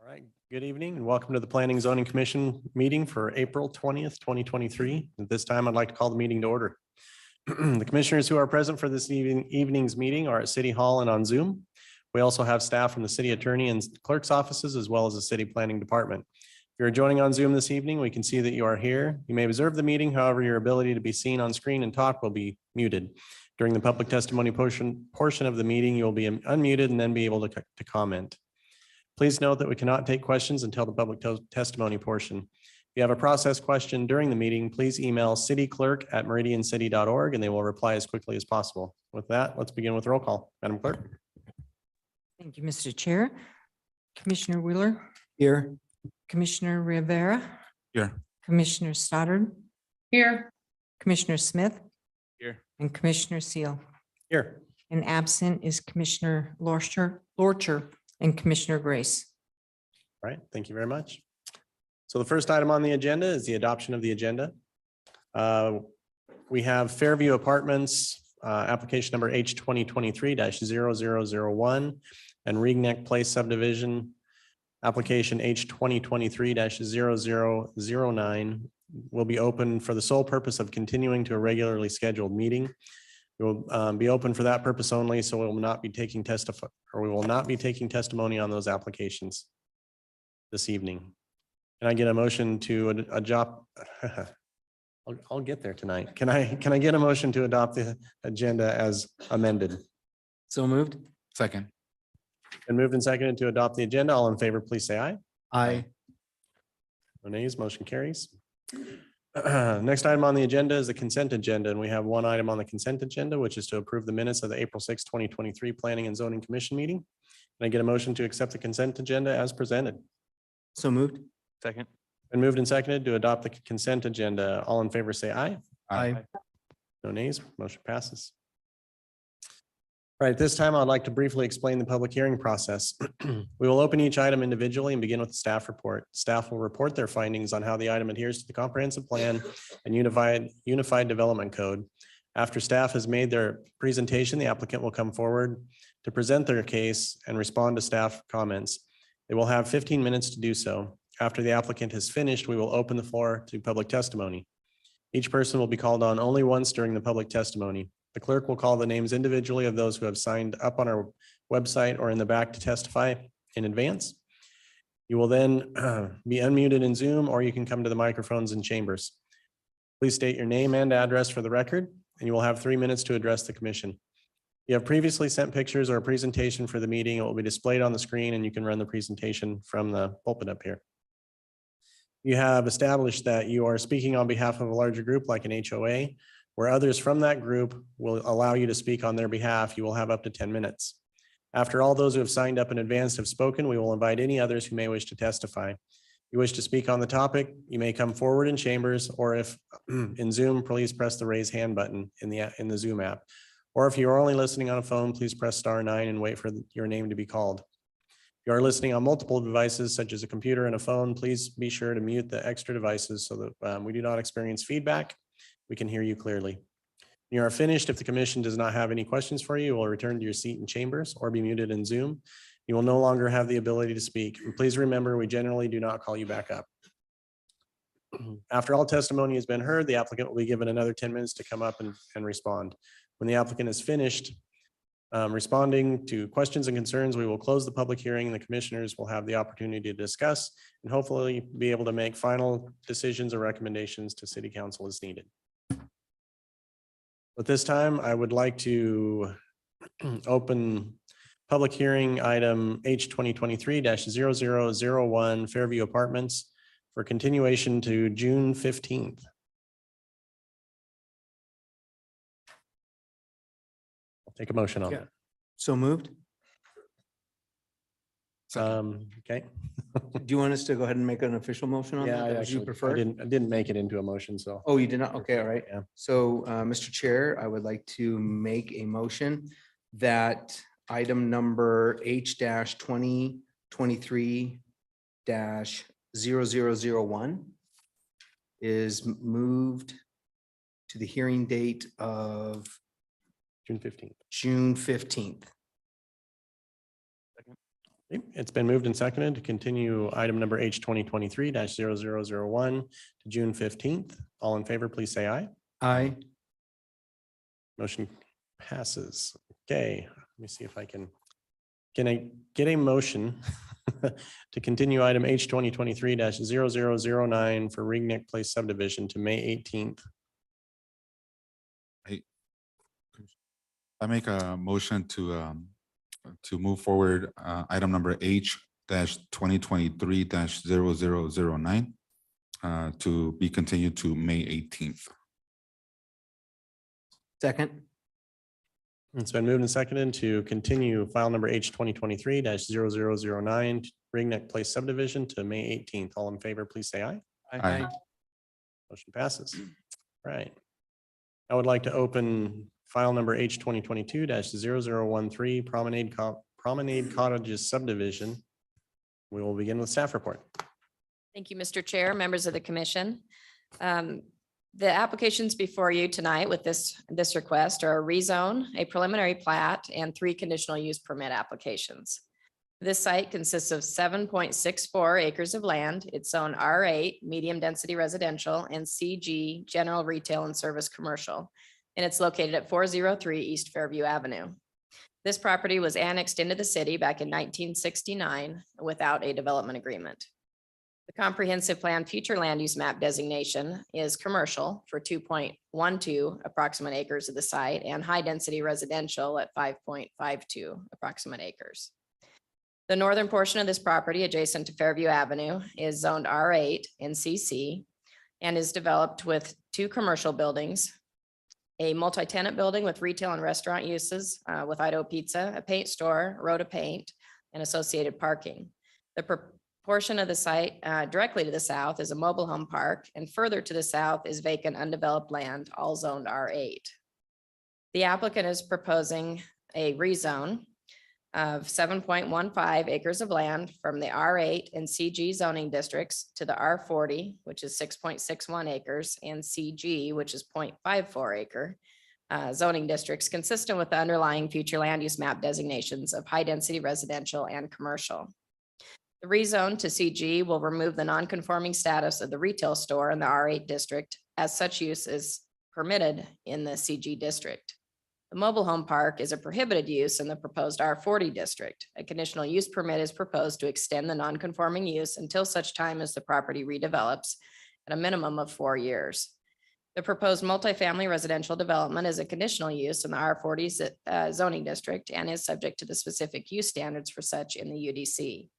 All right, good evening and welcome to the Planning and Zoning Commission meeting for April 20th, 2023. At this time, I'd like to call the meeting to order. The commissioners who are present for this evening's meeting are at City Hall and on Zoom. We also have staff from the city attorney and clerk's offices, as well as the city planning department. If you're joining on Zoom this evening, we can see that you are here. You may observe the meeting, however, your ability to be seen on screen and talk will be muted. During the public testimony portion of the meeting, you'll be unmuted and then be able to comment. Please note that we cannot take questions until the public testimony portion. If you have a process question during the meeting, please email cityclerk@meridiancity.org and they will reply as quickly as possible. With that, let's begin with roll call. Madam Clerk. Thank you, Mr. Chair. Commissioner Wheeler, Here. Commissioner Rivera, Here. Commissioner Stoddard, Here. Commissioner Smith, Here. and Commissioner Seal. Here. And absent is Commissioner Lorcher and Commissioner Grace. All right, thank you very much. So the first item on the agenda is the adoption of the agenda. We have Fairview Apartments, application number H 2023-0001 and Regneck Place subdivision, application H 2023-0009 will be open for the sole purpose of continuing to a regularly scheduled meeting. We will be open for that purpose only, so we will not be taking testimony on those applications this evening. Can I get a motion to adopt? I'll get there tonight. Can I get a motion to adopt the agenda as amended? So moved. Second. And moved and seconded to adopt the agenda. All in favor, please say aye. Aye. No nays, motion carries. Next item on the agenda is the consent agenda, and we have one item on the consent agenda, which is to approve the minutes of the April 6, 2023 Planning and Zoning Commission meeting. Can I get a motion to accept the consent agenda as presented? So moved. Second. And moved and seconded to adopt the consent agenda. All in favor, say aye. Aye. No nays, motion passes. All right, at this time, I'd like to briefly explain the public hearing process. We will open each item individually and begin with the staff report. Staff will report their findings on how the item adheres to the comprehensive plan and unified development code. After staff has made their presentation, the applicant will come forward to present their case and respond to staff comments. They will have 15 minutes to do so. After the applicant has finished, we will open the floor to public testimony. Each person will be called on only once during the public testimony. The clerk will call the names individually of those who have signed up on our website or in the back to testify in advance. You will then be unmuted in Zoom, or you can come to the microphones in chambers. Please state your name and address for the record, and you will have 3 minutes to address the commission. You have previously sent pictures or a presentation for the meeting. It will be displayed on the screen and you can run the presentation from the pulpit up here. You have established that you are speaking on behalf of a larger group like an HOA, where others from that group will allow you to speak on their behalf. You will have up to 10 minutes. After all those who have signed up in advance have spoken, we will invite any others who may wish to testify. If you wish to speak on the topic, you may come forward in chambers, or if in Zoom, please press the raise hand button in the Zoom app. Or if you're only listening on a phone, please press *9 and wait for your name to be called. If you are listening on multiple devices, such as a computer and a phone, please be sure to mute the extra devices so that we do not experience feedback. We can hear you clearly. When you are finished, if the commission does not have any questions for you, you will return to your seat in chambers or be muted in Zoom. You will no longer have the ability to speak. And please remember, we generally do not call you back up. After all testimony has been heard, the applicant will be given another 10 minutes to come up and respond. When the applicant is finished responding to questions and concerns, we will close the public hearing and the commissioners will have the opportunity to discuss and hopefully be able to make final decisions or recommendations to City Council as needed. At this time, I would like to open public hearing item H 2023-0001 Fairview Apartments for continuation to June 15th. I'll take a motion on that. So moved. Okay. Do you want us to go ahead and make an official motion on Yeah, that? I Would you actually, prefer? I didn't make it into a motion, so. Oh, you did not? Okay, all right. Yeah. So, Mr. Chair, I would like to make a motion that item number H 2023-0001 is moved to the hearing date of June 15th. June 15th. Okay, it's been moved and seconded to continue item number H 2023-0001 to June 15th. All in favor, please say aye. Aye. Motion passes. Okay, let me see if I can I get a motion to continue item H 2023-0009 for Ringneck Place subdivision to May 18th. I make a motion to move forward item number H 2023-0009 to be continued to May 18th. Second. It's been moved and seconded to continue file number H 2023-0009 Ringneck Place subdivision to May 18th. All in favor, please say aye. Aye. Motion passes. Right. I would like to open file number H 2022-0013 Promenade Cottages subdivision. We will begin with staff report. Thank you, Mr. Chair, members of the commission. The applications before you tonight with this request are a rezone, a preliminary plat, and 3 conditional use permit applications. This site consists of 7.64 acres of land. It's zone R8, medium density residential, and CG, general retail and service commercial. And it's located at 403 East Fairview Avenue. This property was annexed into the city back in 1969 without a development agreement. The comprehensive plan future land use map designation is commercial for 2.12 approximate acres of the site and high density residential at 5.52 approximate acres. The northern portion of this property adjacent to Fairview Avenue is zoned R8 in CC and is developed with 2 commercial buildings, a multi-tenant building with retail and restaurant uses with Idaho Pizza, a paint store, Rhoda Paint, and associated parking. The portion of the site directly to the south is a mobile home park, and further to the south is vacant undeveloped land, all zoned R8. The applicant is proposing a rezone of 7.15 acres of land from the R8 and CG zoning districts to the R40, which is 6.61 acres, and CG, which is 0.54 acre zoning districts, consistent with the underlying future land use map designations of high density residential and commercial. The rezone to CG will remove the non-conforming status of the retail store in the R8 district, as such use is permitted in the CG district. The mobile home park is a prohibited use in the proposed R40 district. A conditional use permit is proposed to extend the non-conforming use until such time as the property redevelops at a minimum of 4 years. The proposed multifamily residential development is a conditional use in the R40 zoning district and is subject to the specific use standards for such in the UDC.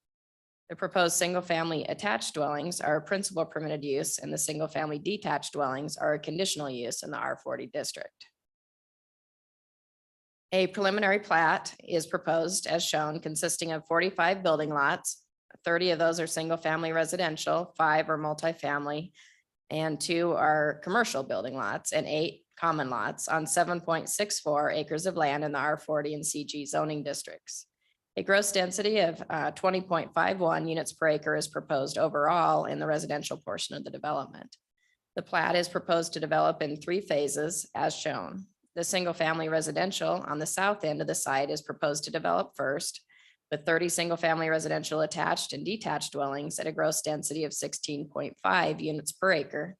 The proposed single-family attached dwellings are a principal permitted use, and the single-family detached dwellings are a conditional use in the R40 district. A preliminary plat is proposed as shown, consisting of 45 building lots. 30 of those are single-family residential, 5 are multifamily, and 2 are commercial building lots, and 8 common lots on 7.64 acres of land in the R40 and CG zoning districts. A gross density of 20.51 units per acre is proposed overall in the residential portion of the development. The plat is proposed to develop in 3 phases as shown. The single-family residential on the south end of the site is proposed to develop first, with 30 single-family residential attached and detached dwellings at a gross density of 16.5 units per acre,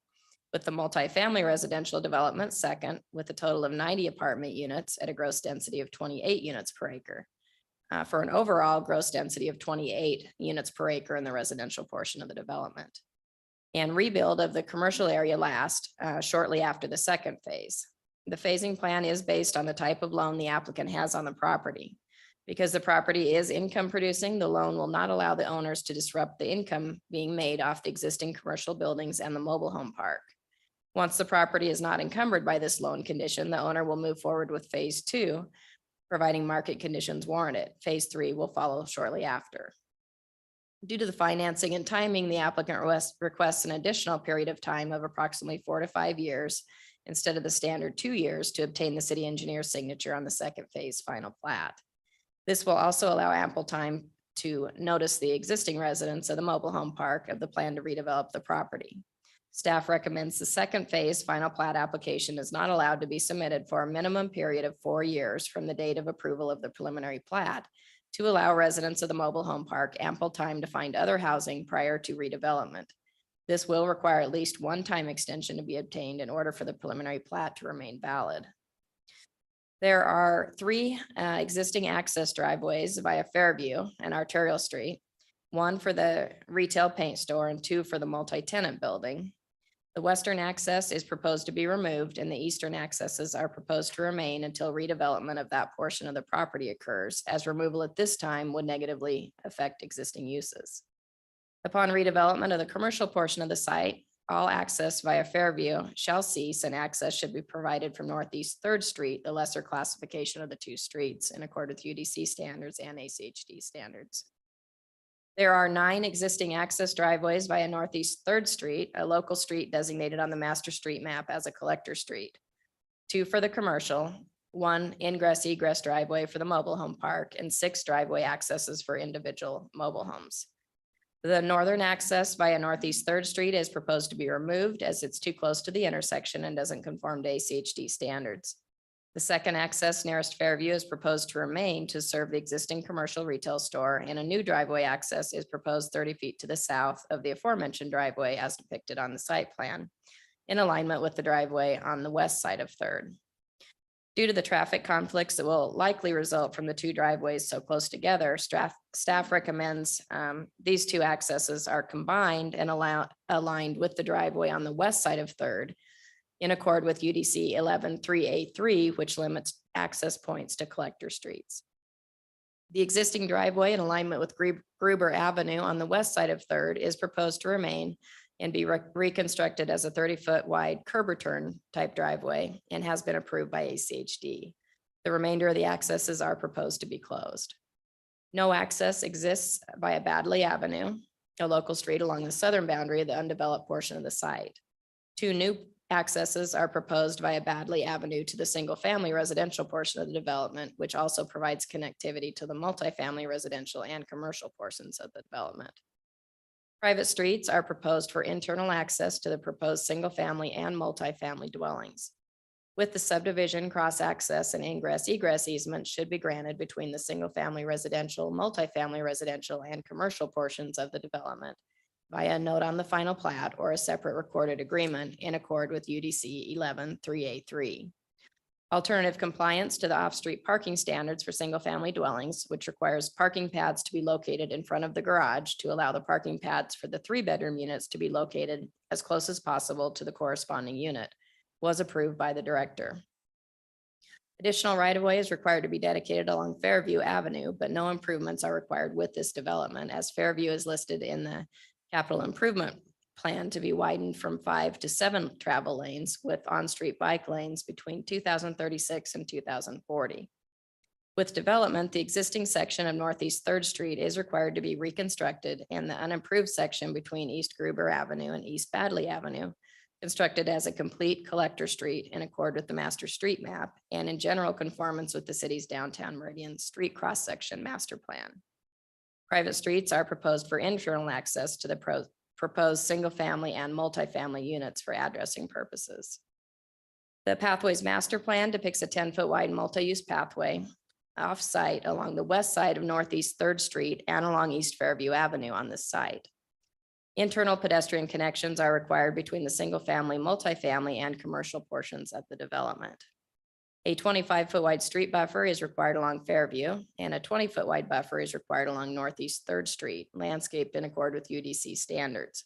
with the multifamily residential development second, with a total of 90 apartment units at a gross density of 28 units per acre. For an overall gross density of 28 units per acre in the residential portion of the development. And rebuild of the commercial area last shortly after the second phase. The phasing plan is based on the type of loan the applicant has on the property. Because the property is income producing, the loan will not allow the owners to disrupt the income being made off the existing commercial buildings and the mobile home park. Once the property is not encumbered by this loan condition, the owner will move forward with phase 2, providing market conditions warrant it. Phase 3 will follow shortly after. Due to the financing and timing, the applicant requests an additional period of time of approximately 4 to 5 years instead of the standard 2 years to obtain the city engineer's signature on the second phase final plat. This will also allow ample time to notice the existing residents of the mobile home park of the plan to redevelop the property. Staff recommends the second phase final plat application is not allowed to be submitted for a minimum period of 4 years from the date of approval of the preliminary plat to allow residents of the mobile home park ample time to find other housing prior to redevelopment. This will require at least one time extension to be obtained in order for the preliminary plat to remain valid. There are three existing access driveways via Fairview and Arterial Street, one for the retail paint store and two for the multi-tenant building. The western access is proposed to be removed and the eastern accesses are proposed to remain until redevelopment of that portion of the property occurs, as removal at this time would negatively affect existing uses. Upon redevelopment of the commercial portion of the site, all access via Fairview shall cease and access should be provided from Northeast Third Street, the lesser classification of the two streets, in accordance with UDC standards and ACHD standards. There are 9 existing access driveways via Northeast Third Street, a local street designated on the master street map as a collector street. 2 for the commercial, 1 ingress egress driveway for the mobile home park, and 6 driveway accesses for individual mobile homes. The northern access via Northeast Third Street is proposed to be removed as it's too close to the intersection and doesn't conform to ACHD standards. The second access nearest Fairview is proposed to remain to serve the existing commercial retail store, and a new driveway access is proposed 30 feet to the south of the aforementioned driveway as depicted on the site plan, in alignment with the driveway on the west side of Third. Due to the traffic conflicts that will likely result from the two driveways so close together, staff recommends these two accesses are combined and aligned with the driveway on the west side of Third, in accord with UDC 11-3A3, which limits access points to collector streets. The existing driveway in alignment with Gruber Avenue on the west side of Third is proposed to remain and be reconstructed as a 30-foot wide curb return type driveway and has been approved by ACHD. The remainder of the accesses are proposed to be closed. No access exists via Badley Avenue, a local street along the southern boundary of the undeveloped portion of the site. 2 new accesses are proposed via Badley Avenue to the single-family residential portion of the development, which also provides connectivity to the multifamily residential and commercial portions of the development. Private streets are proposed for internal access to the proposed single-family and multifamily dwellings. With the subdivision, cross-access and ingress-egress easements should be granted between the single-family residential, multifamily residential, and commercial portions of the development via a note on the final plat or a separate recorded agreement in accord with UDC 11-3A3. Alternative compliance to the off-street parking standards for single-family dwellings, which requires parking pads to be located in front of the garage to allow the parking pads for the 3-bedroom units to be located as close as possible to the corresponding unit, was approved by the director. Additional right-of-way is required to be dedicated along Fairview Avenue, but no improvements are required with this development, as Fairview is listed in the capital improvement plan to be widened from 5 to 7 travel lanes with on-street bike lanes between 2036 and 2040. With development, the existing section of Northeast Third Street is required to be reconstructed, and the unimproved section between East Gruber Avenue and East Badley Avenue constructed as a complete collector street in accord with the master street map and in general conformance with the city's downtown Meridian street cross-section master plan. Private streets are proposed for internal access to the proposed single-family and multifamily units for addressing purposes. The Pathways Master Plan depicts a 10-foot wide multi-use pathway off-site along the west side of Northeast Third Street and along East Fairview Avenue on this site. Internal pedestrian connections are required between the single-family, multifamily, and commercial portions of the development. A 25-foot wide street buffer is required along Fairview, and a 20-foot wide buffer is required along Northeast Third Street, landscaped in accord with UDC standards.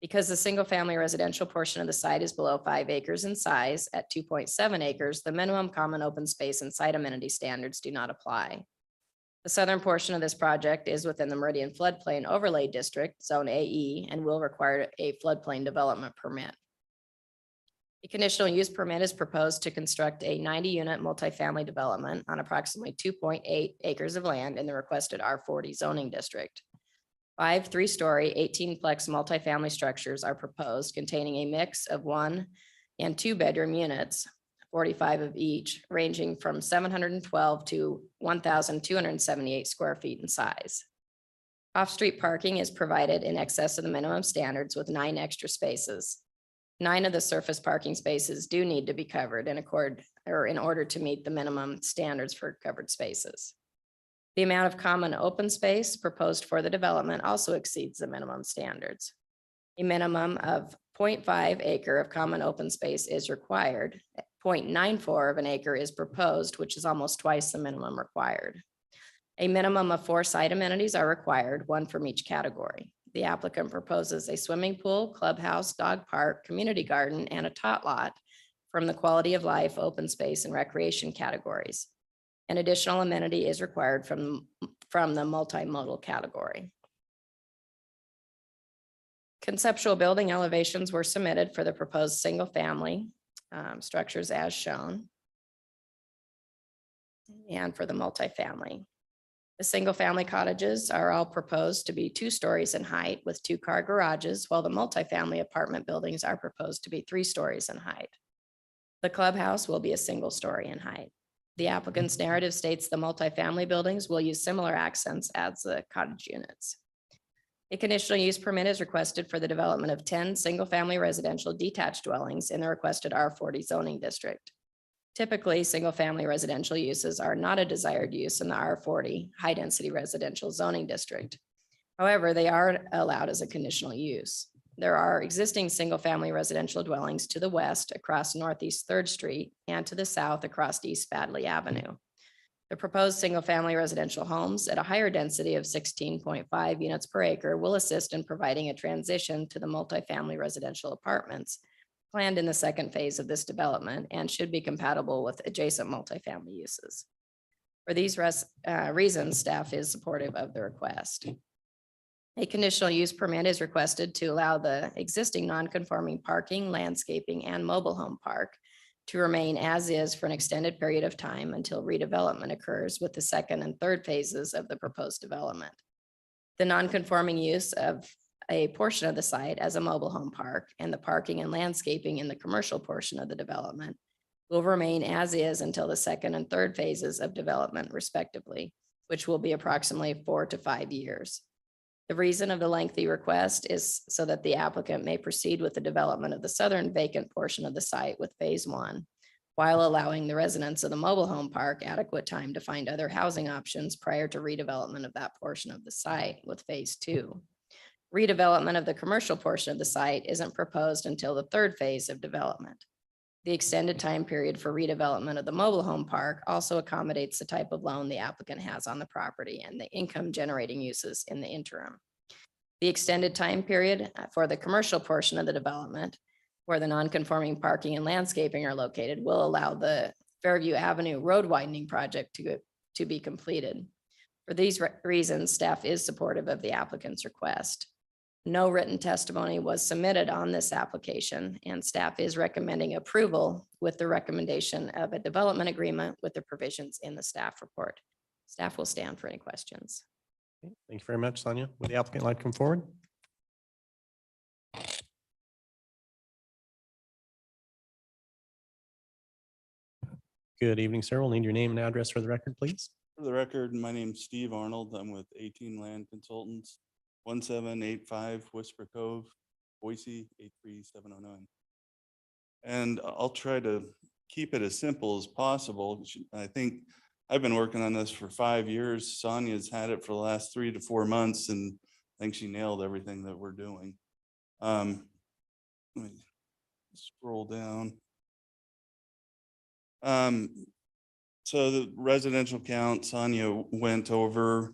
Because the single-family residential portion of the site is below 5 acres in size at 2.7 acres, the minimum common open space and site amenity standards do not apply. The southern portion of this project is within the Meridian Floodplain Overlay District, Zone AE, and will require a floodplain development permit. A conditional use permit is proposed to construct a 90-unit multifamily development on approximately 2.8 acres of land in the requested R40 zoning district. 5 3-story, 18-plex multifamily structures are proposed containing a mix of 1 and 2-bedroom units, 45 of each, ranging from 712 to 1,278 square feet in size. Off-street parking is provided in excess of the minimum standards with 9 extra spaces. 9 of the surface parking spaces do need to be covered in order to meet the minimum standards for covered spaces. The amount of common open space proposed for the development also exceeds the minimum standards. A minimum of 0.5 acre of common open space is required. 0.94 of an acre is proposed, which is almost twice the minimum required. A minimum of 4 site amenities are required, 1 from each category. The applicant proposes a swimming pool, clubhouse, dog park, community garden, and a tot lot from the quality of life, open space, and recreation categories. An additional amenity is required from the multimodal category. Conceptual building elevations were submitted for the proposed single-family structures as shown, and for the multifamily. The single-family cottages are all proposed to be 2 stories in height with 2-car garages, while the multifamily apartment buildings are proposed to be 3 stories in height. The clubhouse will be a 1 story in height. The applicant's narrative states the multifamily buildings will use similar accents as the cottage units. A conditional use permit is requested for the development of 10 single-family residential detached dwellings in the requested R40 zoning district. Typically, single-family residential uses are not a desired use in the R40 high-density residential zoning district. However, they are allowed as a conditional use. There are existing single-family residential dwellings to the west across Northeast 3rd Street and to the south across East Badley Avenue. The proposed single-family residential homes at a higher density of 16.5 units per acre will assist in providing a transition to the multifamily residential apartments planned in the 2nd phase of this development and should be compatible with adjacent multifamily uses. For these reasons, staff is supportive of the request. A conditional use permit is requested to allow the existing non-conforming parking, landscaping, and mobile home park to remain as is for an extended period of time until redevelopment occurs with the 2nd and 3rd phases of the proposed development. The non-conforming use of a portion of the site as a mobile home park and the parking and landscaping in the commercial portion of the development will remain as is until the 2nd and 3rd phases of development respectively, which will be approximately 4 to 5 years. The reason of the lengthy request is so that the applicant may proceed with the development of the southern vacant portion of the site with phase 1, while allowing the residents of the mobile home park adequate time to find other housing options prior to redevelopment of that portion of the site with phase 2. Redevelopment of the commercial portion of the site isn't proposed until the 3rd phase of development. The extended time period for redevelopment of the mobile home park also accommodates the type of loan the applicant has on the property and the income generating uses in the interim. The extended time period for the commercial portion of the development, where the non-conforming parking and landscaping are located, will allow the Fairview Avenue road widening project to be completed. For these reasons, staff is supportive of the applicant's request. No written testimony was submitted on this application, and staff is recommending approval with the recommendation of a development agreement with the provisions in the staff report. Staff will stand for any questions. Okay, thank you very much, Sonia. Would the applicant like to come forward? Good evening, sir. We'll need your name and address for the record, please. For the record, my name's Steve Arnold. I'm with 18 Land Consultants, 1785 Whisper Cove, Boise, 83709. And I'll try to keep it as simple as possible. I think I've been working on this for 5 years. Sonia's had it for the last 3 to 4 months, and I think she nailed everything that we're doing. Let me scroll down. So the residential count Sonia went over,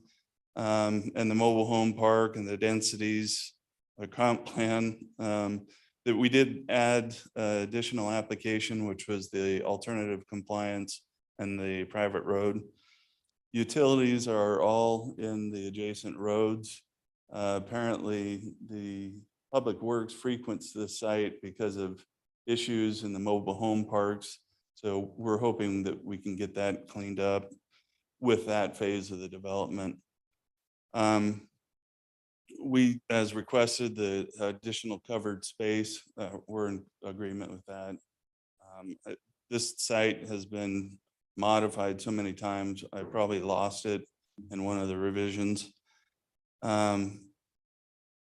and the mobile home park and the densities, a comp plan, that we did add additional application, which was the alternative compliance and the private road. Utilities are all in the adjacent roads. Apparently the Public Works frequents the site because of issues in the mobile home parks. So we're hoping that we can get that cleaned up with that phase of the development. We, as requested, the additional covered space, we're in agreement with that. This site has been modified so many times, I probably lost it in one of the revisions.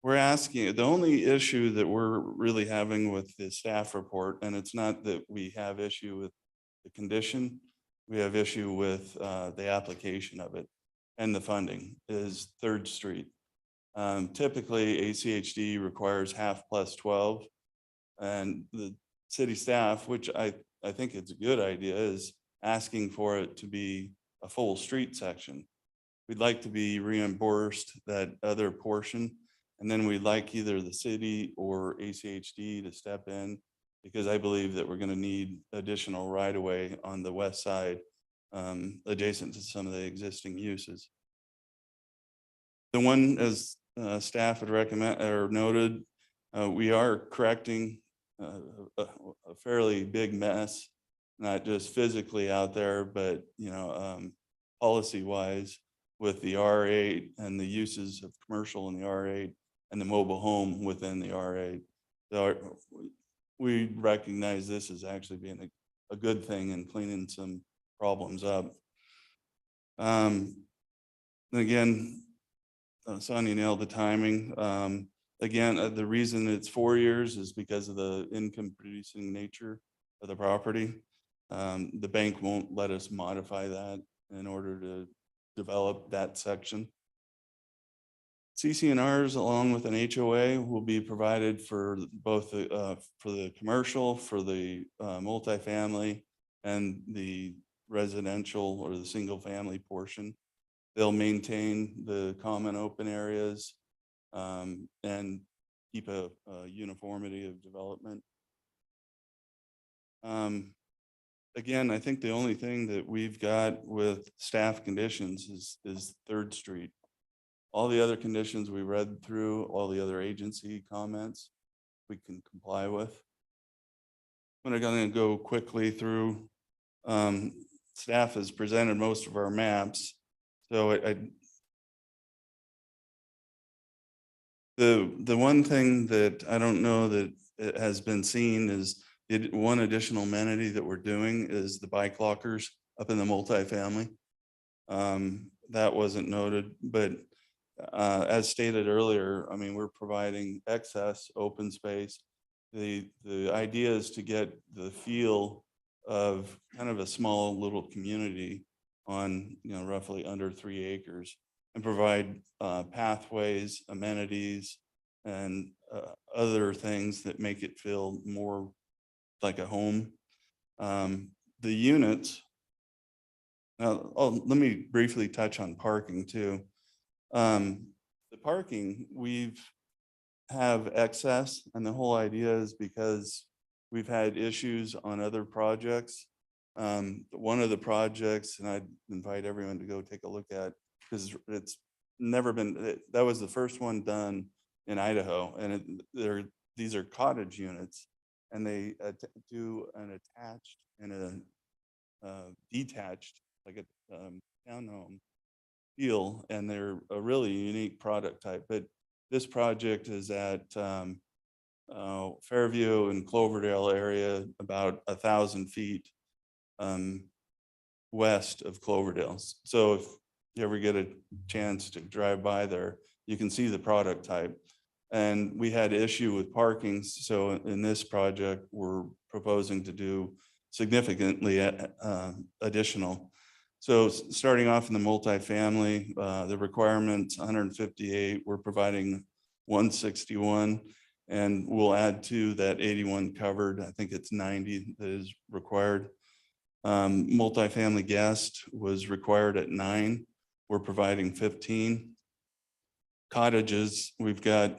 We're asking, the only issue that we're really having with the staff report, and it's not that we have issue with the condition, we have issue with the application of it. and the funding is Third Street. Typically, ACHD requires half plus 12. And the city staff, which I think it's a good idea, is asking for it to be a full street section. We'd like to be reimbursed that other portion. And then we'd like either the city or ACHD to step in, because I believe that we're going to need additional right of way on the west side, adjacent to some of the existing uses. The one, as staff had recommend or noted, we are correcting a fairly big mess, not just physically out there, but policy wise, with the R8 and the uses of commercial in the R8 and the mobile home within the R8. So we recognize this as actually being a good thing and cleaning some problems up. Again, Sonia nailed the timing. Again, the reason it's 4 years is because of the income producing nature of the property. The bank won't let us modify that in order to develop that section. CC&Rs along with an HOA will be provided for both for the commercial, for the multifamily, and the residential or the single family portion. They'll maintain the common open areas and keep a uniformity of development. Again, I think the only thing that we've got with staff conditions is Third Street. All the other conditions we read through, all the other agency comments, we can comply with. I'm going to go quickly through. Staff has presented most of our maps. So the one thing that I don't know that it has been seen is one additional amenity that we're doing is the bike lockers up in the multifamily. That wasn't noted, but as stated earlier, I mean, we're providing excess open space. The idea is to get the feel of kind of a small little community on, roughly under 3 acres, and provide pathways, amenities, and other things that make it feel more like a home. The units, let me briefly touch on parking too. The parking, we've have excess, and the whole idea is because we've had issues on other projects. One of the projects, and I'd invite everyone to go take a look at, because it's never been, that was the first one done in Idaho, and these are cottage units, and they do an attached and a detached, like a townhome feel, and they're a really unique product type. But this project is at Fairview and Cloverdale area, about 1,000 feet west of Cloverdale. So if you ever get a chance to drive by there, you can see the product type. And we had issue with parking. So in this project, we're proposing to do significantly additional. So starting off in the multifamily, the requirement's 158, we're providing 161, and we'll add to that 81 covered. I think it's 90 that is required. Multifamily guest was required at 9. We're providing 15. Cottages, we've got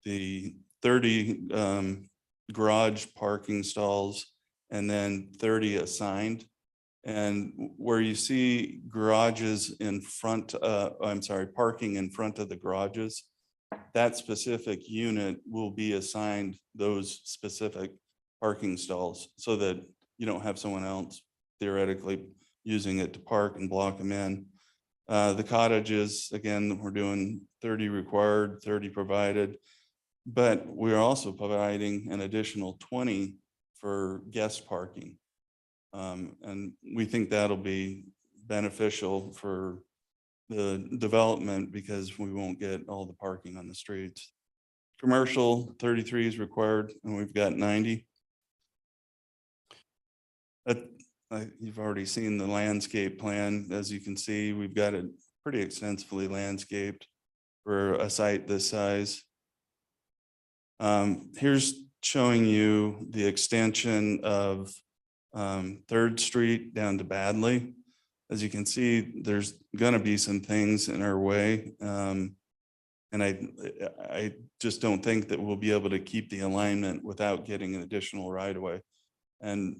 the 30 garage parking stalls and then 30 assigned. And where you see garages in front, parking in front of the garages, that specific unit will be assigned those specific parking stalls so that you don't have someone else theoretically using it to park and block them in. The cottages, again, we're doing 30 required, 30 provided, but we're also providing an additional 20 for guest parking. And we think that'll be beneficial for the development because we won't get all the parking on the streets. Commercial 33 is required, and we've got 90. You've already seen the landscape plan. As you can see, we've got it pretty extensively landscaped for a site this size. Here's showing you the extension of 3rd Street down to Badley. As you can see, there's gonna be some things in our way. And I just don't think that we'll be able to keep the alignment without getting an additional right of way. And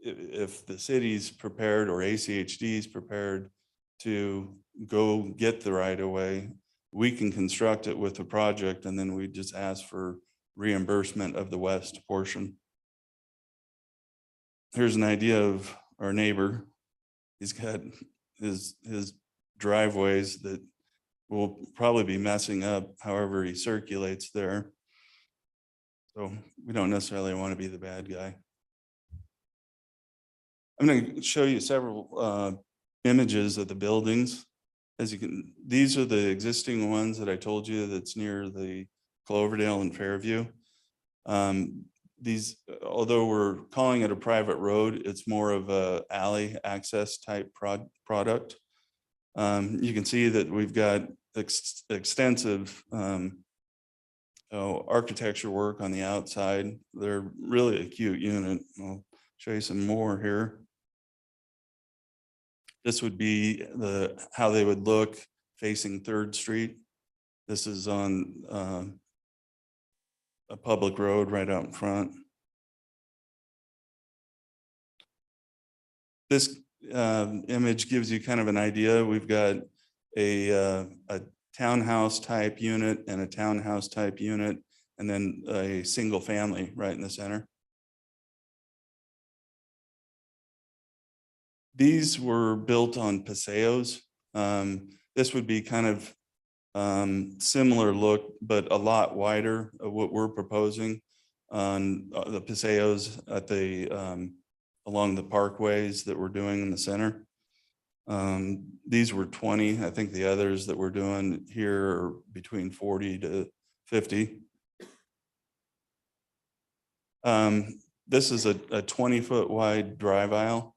if the city's prepared or ACHD is prepared to go get the right of way, we can construct it with the project, and then we just ask for reimbursement of the west portion. Here's an idea of our neighbor. He's got his driveways that will probably be messing up however he circulates there. So we don't necessarily want to be the bad guy. I'm going to show you several images of the buildings. As you can, these are the existing ones that I told you that's near the Cloverdale and Fairview. These, although we're calling it a private road, it's more of a alley access type product. You can see that we've got extensive architecture work on the outside. They're really a cute unit. I'll show you some more here. This would be how they would look facing 3rd Street. This is on a public road right out in front. This image gives you kind of an idea. We've got a townhouse type unit and a townhouse type unit, and then a single family right in the center. These were built on paseos. This would be kind of similar look, but a lot wider of what we're proposing on the paseos at the along the parkways that we're doing in the center. These were 20. I think the others that we're doing here are between 40 to 50. This is a 20-foot wide drive aisle.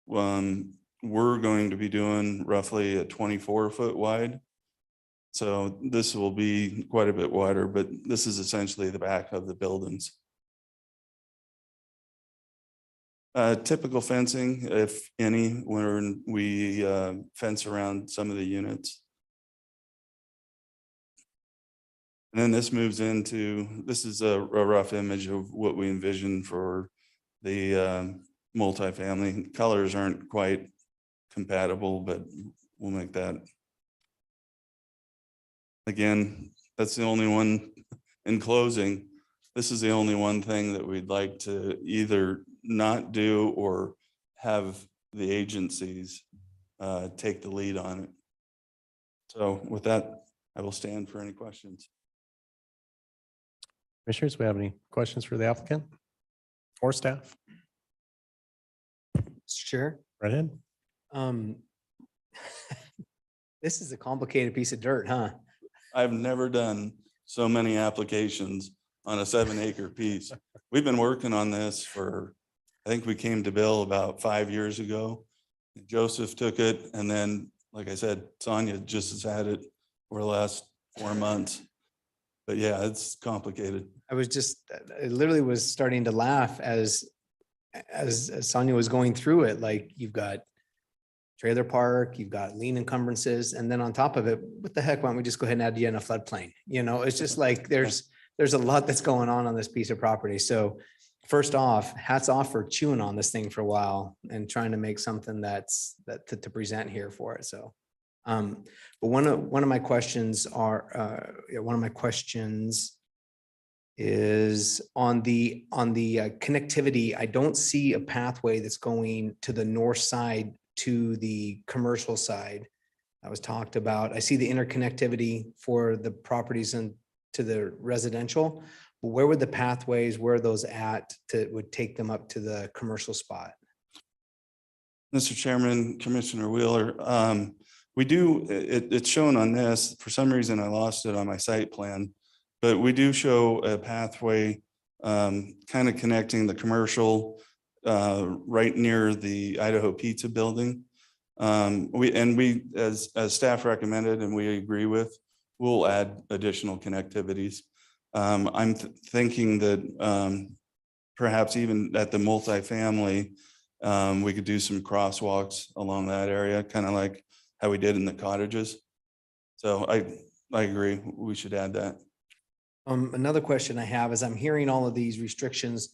We're going to be doing roughly a 24-foot wide. So this will be quite a bit wider, but this is essentially the back of the buildings. Typical fencing, if any, when we fence around some of the units. And then this moves into, this is a rough image of what we envision for the multifamily. Colors aren't quite compatible, but we'll make that. Again, that's the only one. In closing, this is the only one thing that we'd like to either not do or have the agencies take the lead on it. So with that, I will stand for any questions. Commissioners, we have any questions for the applicant or staff? Mr. Chair. Right ahead. This is a complicated piece of dirt, huh? I've never done so many applications on a 7-acre piece. We've been working on this for, I think we came to Bill about 5 years ago. Joseph took it, and then, like I said, Sonia just has had it for the last 4 months. But yeah, it's complicated. I literally was starting to laugh as Sonia was going through it. Like, you've got trailer park, you've got lien encumbrances, and then on top of it, what the heck, why don't we just go ahead and add you in a floodplain? You know, it's just like, there's a lot that's going on this piece of property. So first off, hats off for chewing on this thing for a while and trying to make something to present here for it. So, but one of my questions is on the connectivity. I don't see a pathway that's going to the north side to the commercial side. That was talked about. I see the interconnectivity for the properties and to the residential. But where would the pathways, where are those at would take them up to the commercial spot? Mr. Chairman, Commissioner Wheeler, we do, it's shown on this. For some reason, I lost it on my site plan, but we do show a pathway kind of connecting the commercial right near the Idaho Pizza Building. We, as staff recommended and we agree with, we'll add additional connectivities. I'm thinking that perhaps even at the multifamily, we could do some crosswalks along that area, kind of like how we did in the cottages. So I agree, we should add that. Another question I have is I'm hearing all of these restrictions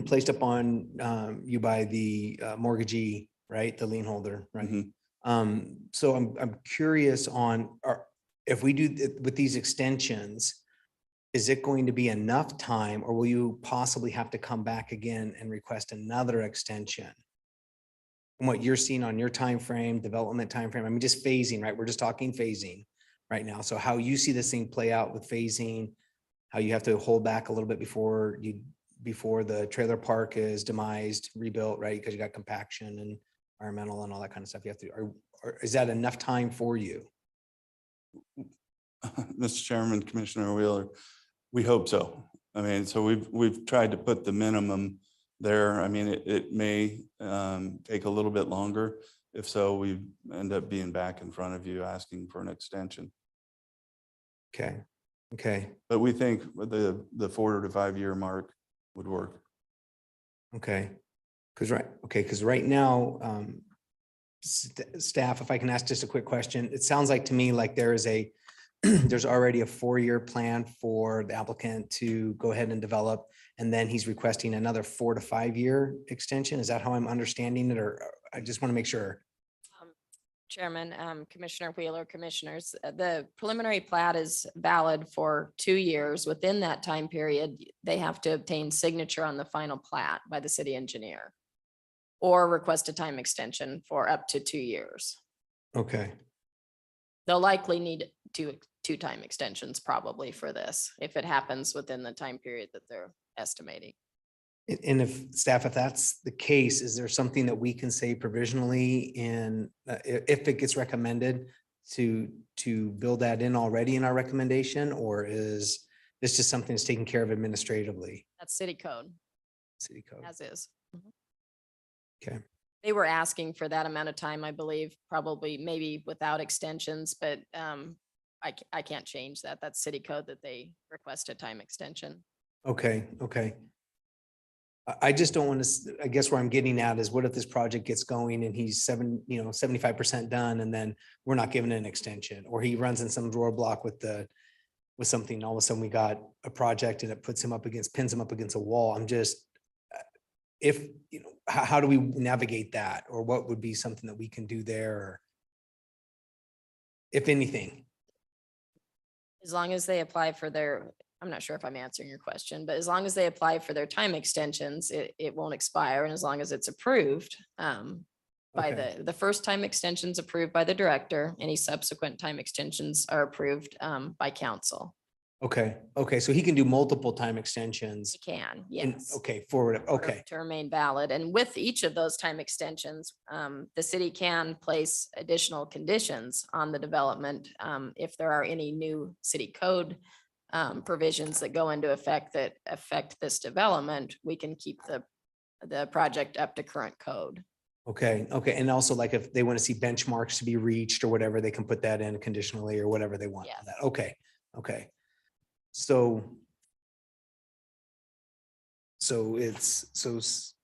placed upon you by the mortgagee, right? The lien holder, right? Mhm. So I'm curious on, if we do with these extensions, is it going to be enough time, or will you possibly have to come back again and request another extension? From what you're seeing on your time frame, development time frame, I mean, just phasing, right? We're just talking phasing right now. So how you see this thing play out with phasing, how you have to hold back a little bit before the trailer park is demised, rebuilt, right? Because you got compaction and environmental and all that kind of stuff. You have to, or is that enough time for you? Mr. Chairman, Commissioner Wheeler, we hope so. I mean, so we've tried to put the minimum there. I mean, it may take a little bit longer. If so, we end up being back in front of you asking for an extension. Okay, okay, But we think the 4 to 5 year mark would work. okay. Because right now, staff, if I can ask just a quick question, it sounds like to me like there is there's already a 4-year plan for the applicant to go ahead and develop, and then he's requesting another 4 to 5 year extension. Is that how I'm understanding it? Or I just want to make sure. Chairman, Commissioner Wheeler, Commissioners, the preliminary plat is valid for 2 years. Within that time period, they have to obtain signature on the final plat by the city engineer or request a time extension for up to 2 years. Okay, They'll likely need two time extensions probably for this, if it happens within the time period that they're estimating. and if staff, if that's the case, is there something that we can say provisionally in, if it gets recommended to build that in already in our recommendation, or is this just something that's taken care of administratively? That's city code City code. as is. Okay, They were asking for that amount of time, I believe, probably maybe without extensions, but I can't change that. That's city code that they request a time extension. okay, okay. I just don't want to, I guess where I'm getting at is what if this project gets going and he's 75% done, and then we're not giving an extension, or he runs in some roadblock with something, all of a sudden we got a project and it pins him up against a wall. I'm just, how do we navigate that, or what would be something that we can do there, or if anything? As long as they apply for their, I'm not sure if I'm answering your question, but as long as they apply for their time extensions, it won't expire. And as long as it's approved by Okay. the first time extensions approved by the director, any subsequent time extensions are approved by council. Okay, okay, so he can do multiple time extensions. He can, and- yes. Okay, forward, okay, To remain valid. And with each of those time extensions, the city can place additional conditions on the development. If there are any new city code provisions that go into effect that affect this development, we can keep the project up to current code. okay, okay. And also, like, if they want to see benchmarks to be reached or whatever, they can put that in conditionally or whatever they want. on Yes. that. Okay, okay. So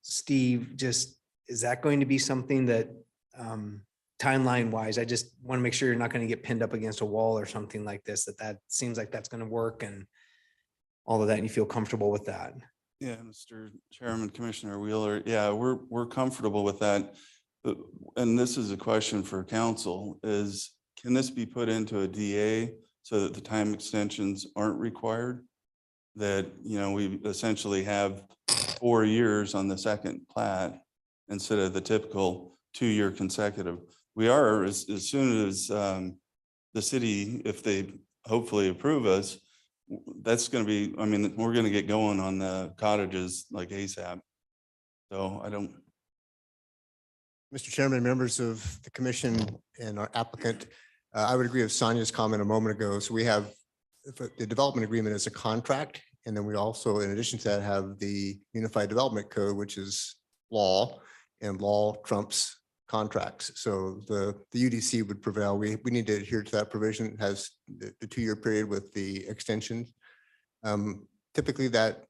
Steve, just, is that going to be something that timeline wise, I just want to make sure you're not going to get pinned up against a wall or something like this, that seems like that's going to work and all of that, and you feel comfortable with that? Yeah, Mr. Chairman, Commissioner Wheeler, yeah, we're comfortable with that. And this is a question for council, is can this be put into a DA so that the time extensions aren't required? That, we essentially have 4 years on the second plat instead of the typical 2-year consecutive. We are, as soon as the city, if they hopefully approve us, that's going to be, I mean, we're going to get going on the cottages like ASAP. So I don't. Mr. Chairman, members of the commission and our applicant, I would agree with Sonia's comment a moment ago. So we have the development agreement is a contract. And then we also, in addition to that, have the Unified Development Code, which is law, and law trumps contracts. So the UDC would prevail. We need to adhere to that provision. It has the 2-year period with the extensions. Typically that,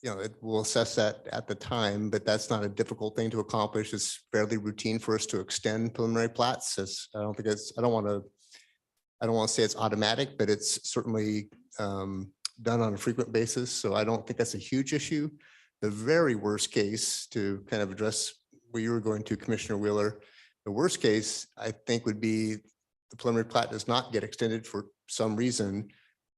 it will assess that at the time, but that's not a difficult thing to accomplish. It's fairly routine for us to extend preliminary plats. I don't want to say it's automatic, but it's certainly done on a frequent basis. So I don't think that's a huge issue. The very worst case, to kind of address where you were going to, Commissioner Wheeler, the worst case, I think, would be the preliminary plat does not get extended for some reason,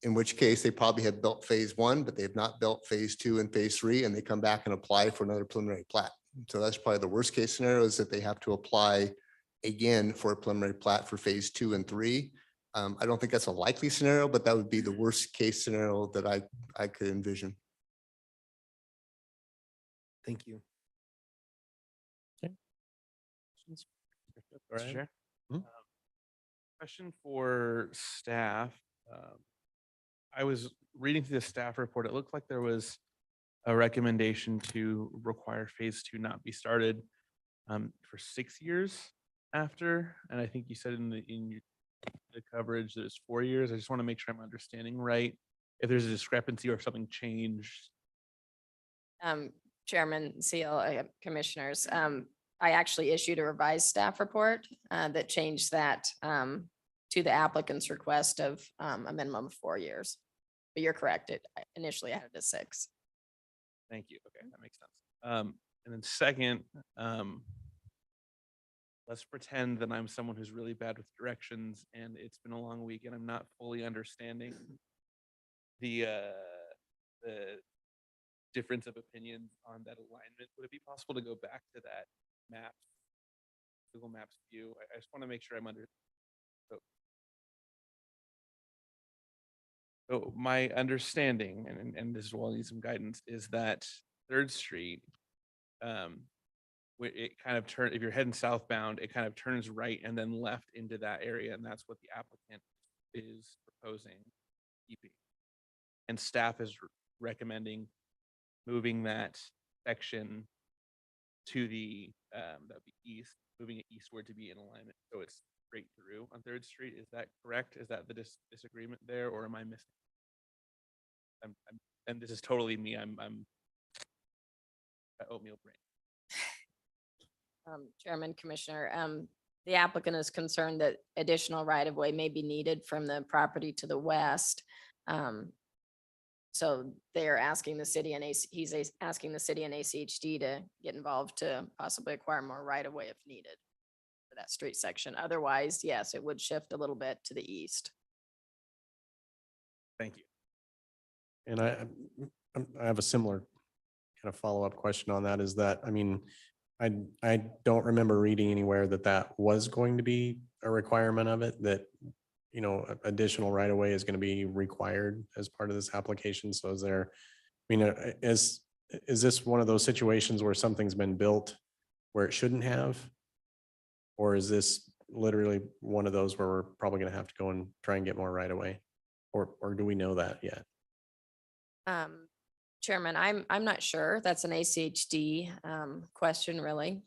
in which case they probably have built phase 1, but they've not built phase 2 and phase 3, and they come back and apply for another preliminary plat. So that's probably the worst case scenario, is that they have to apply again for a preliminary plat for phase 2 and 3. I don't think that's a likely scenario, but that would be the worst case scenario that I could envision. Thank you. Go ahead. Chair. Mhm. Question for staff. I was reading through the staff report. It looked like there was a recommendation to require phase 2 not be started for 6 years after. And I think you said in the coverage that it's 4 years. I just want to make sure I'm understanding right. If there's a discrepancy or if something changed. Chairman Seal, Commissioners, I actually issued a revised staff report that changed that to the applicant's request of a minimum of 4 years. But you're correct. It initially I had it as 6. Thank you. Okay, that makes sense. And then second, let's pretend that I'm someone who's really bad with directions and it's been a long week and I'm not fully understanding the difference of opinions on that alignment. Would it be possible to go back to that map, Google Maps view? I just want to make sure I'm under. So my understanding, and this is why I need some guidance, is that 3rd Street, it kind of turn, if you're heading southbound, it kind of turns right and then left into that area, and that's what the applicant is proposing keeping. And staff is recommending moving that section to the that would be east, moving it eastward to be in alignment, so it's straight through on 3rd Street. Is that correct? Is that the disagreement there, or am I missing? And this is totally me. I'm oatmeal brain. Chairman, Commissioner, the applicant is concerned that additional right-of-way may be needed from the property to the west. So they're asking the city and he's asking the city and ACHD to get involved to possibly acquire more right-of-way if needed for that street section. Otherwise, yes, it would shift a little bit to the east. Thank you. And I have a similar kind of follow-up question on that, is that, I mean, I don't remember reading anywhere that was going to be a requirement of it, that, additional right of way is going to be required as part of this application. So is there, I mean, is this one of those situations where something's been built where it shouldn't have? Or is this literally one of those where we're probably going to have to go and try and get more right away? Or do we know that yet? Chairman, I'm not sure. That's an ACHD question, really.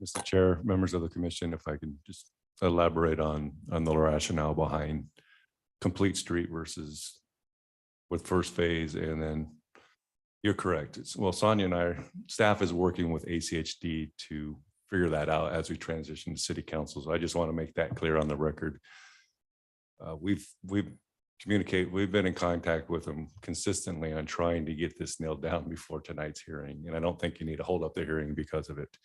Mr. Chair, members of the commission, if I can just elaborate on the rationale behind complete street versus with first phase. And then you're correct. Well, Sonia and staff is working with ACHD to figure that out as we transition to city council. So I just want to make that clear on the record. We've been in contact with them consistently on trying to get this nailed down before tonight's hearing. And I don't think you need to hold up the hearing because of it.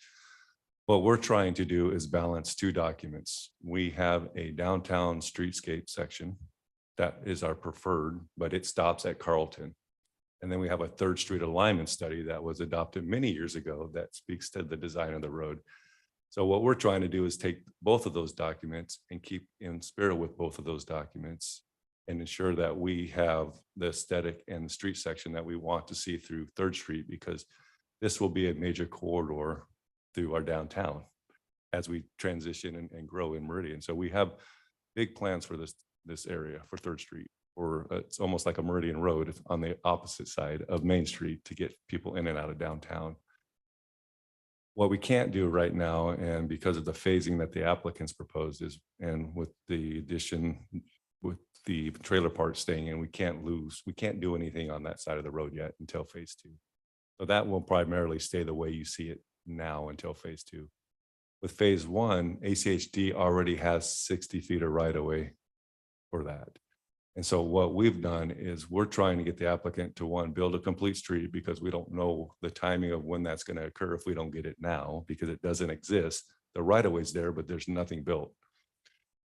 What we're trying to do is balance 2 documents. We have a downtown streetscape section that is our preferred, but it stops at Carlton. And then we have a 3rd Street alignment study that was adopted many years ago that speaks to the design of the road. So what we're trying to do is take both of those documents and keep in spirit with both of those documents and ensure that we have the aesthetic and the street section that we want to see through 3rd Street, because this will be a major corridor through our downtown as we transition and grow in Meridian. So we have big plans for this area for 3rd Street. or it's almost like a Meridian Road on the opposite side of Main Street to get people in and out of downtown. What we can't do right now, and because of the phasing that the applicants proposed is, and with the addition, with the trailer park staying in, we can't do anything on that side of the road yet until phase 2. So that will primarily stay the way you see it now until phase 2. With phase 1, ACHD already has 60 feet of right of way for that. And so what we've done is we're trying to get the applicant to, one, build a complete street, because we don't know the timing of when that's going to occur if we don't get it now, because it doesn't exist. The right of way's there, but there's nothing built.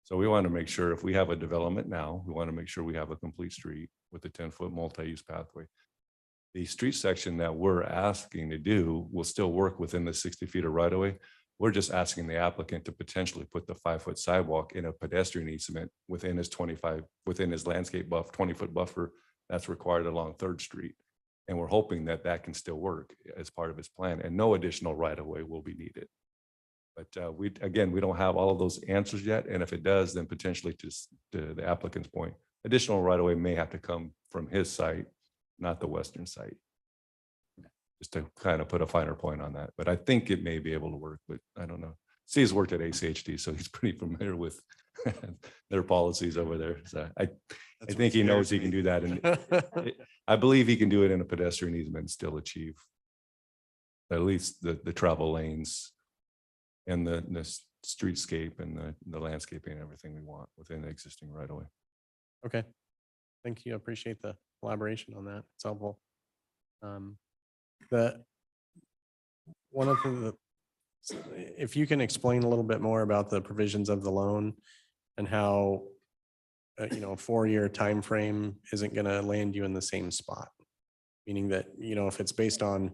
So we want to make sure if we have a development now, we want to make sure we have a complete street with a 10-foot multi-use pathway. The street section that we're asking to do will still work within the 60 feet of right of way. We're just asking the applicant to potentially put the 5-foot sidewalk in a pedestrian easement within his landscape 20-foot buffer that's required along 3rd Street. And we're hoping that that can still work as part of his plan, and no additional right of way will be needed. But we don't have all of those answers yet. And if it does, then potentially, to the applicant's point, additional right of way may have to come from his site, not the western site. Just to kind of put a finer point on that, but I think it may be able to work, but I don't know. Steve's worked at ACHD, so he's pretty familiar with their policies over there. So I think he knows he can do that. And I believe he can do it in a pedestrian easement and still achieve at least the travel lanes and the streetscape and the landscaping and everything we want within the existing right of way. Okay. Thank you. I appreciate the collaboration on that. It's helpful. One of the, if you can explain a little bit more about the provisions of the loan and how, a 4-year time frame isn't going to land you in the same spot. Meaning that, if it's based on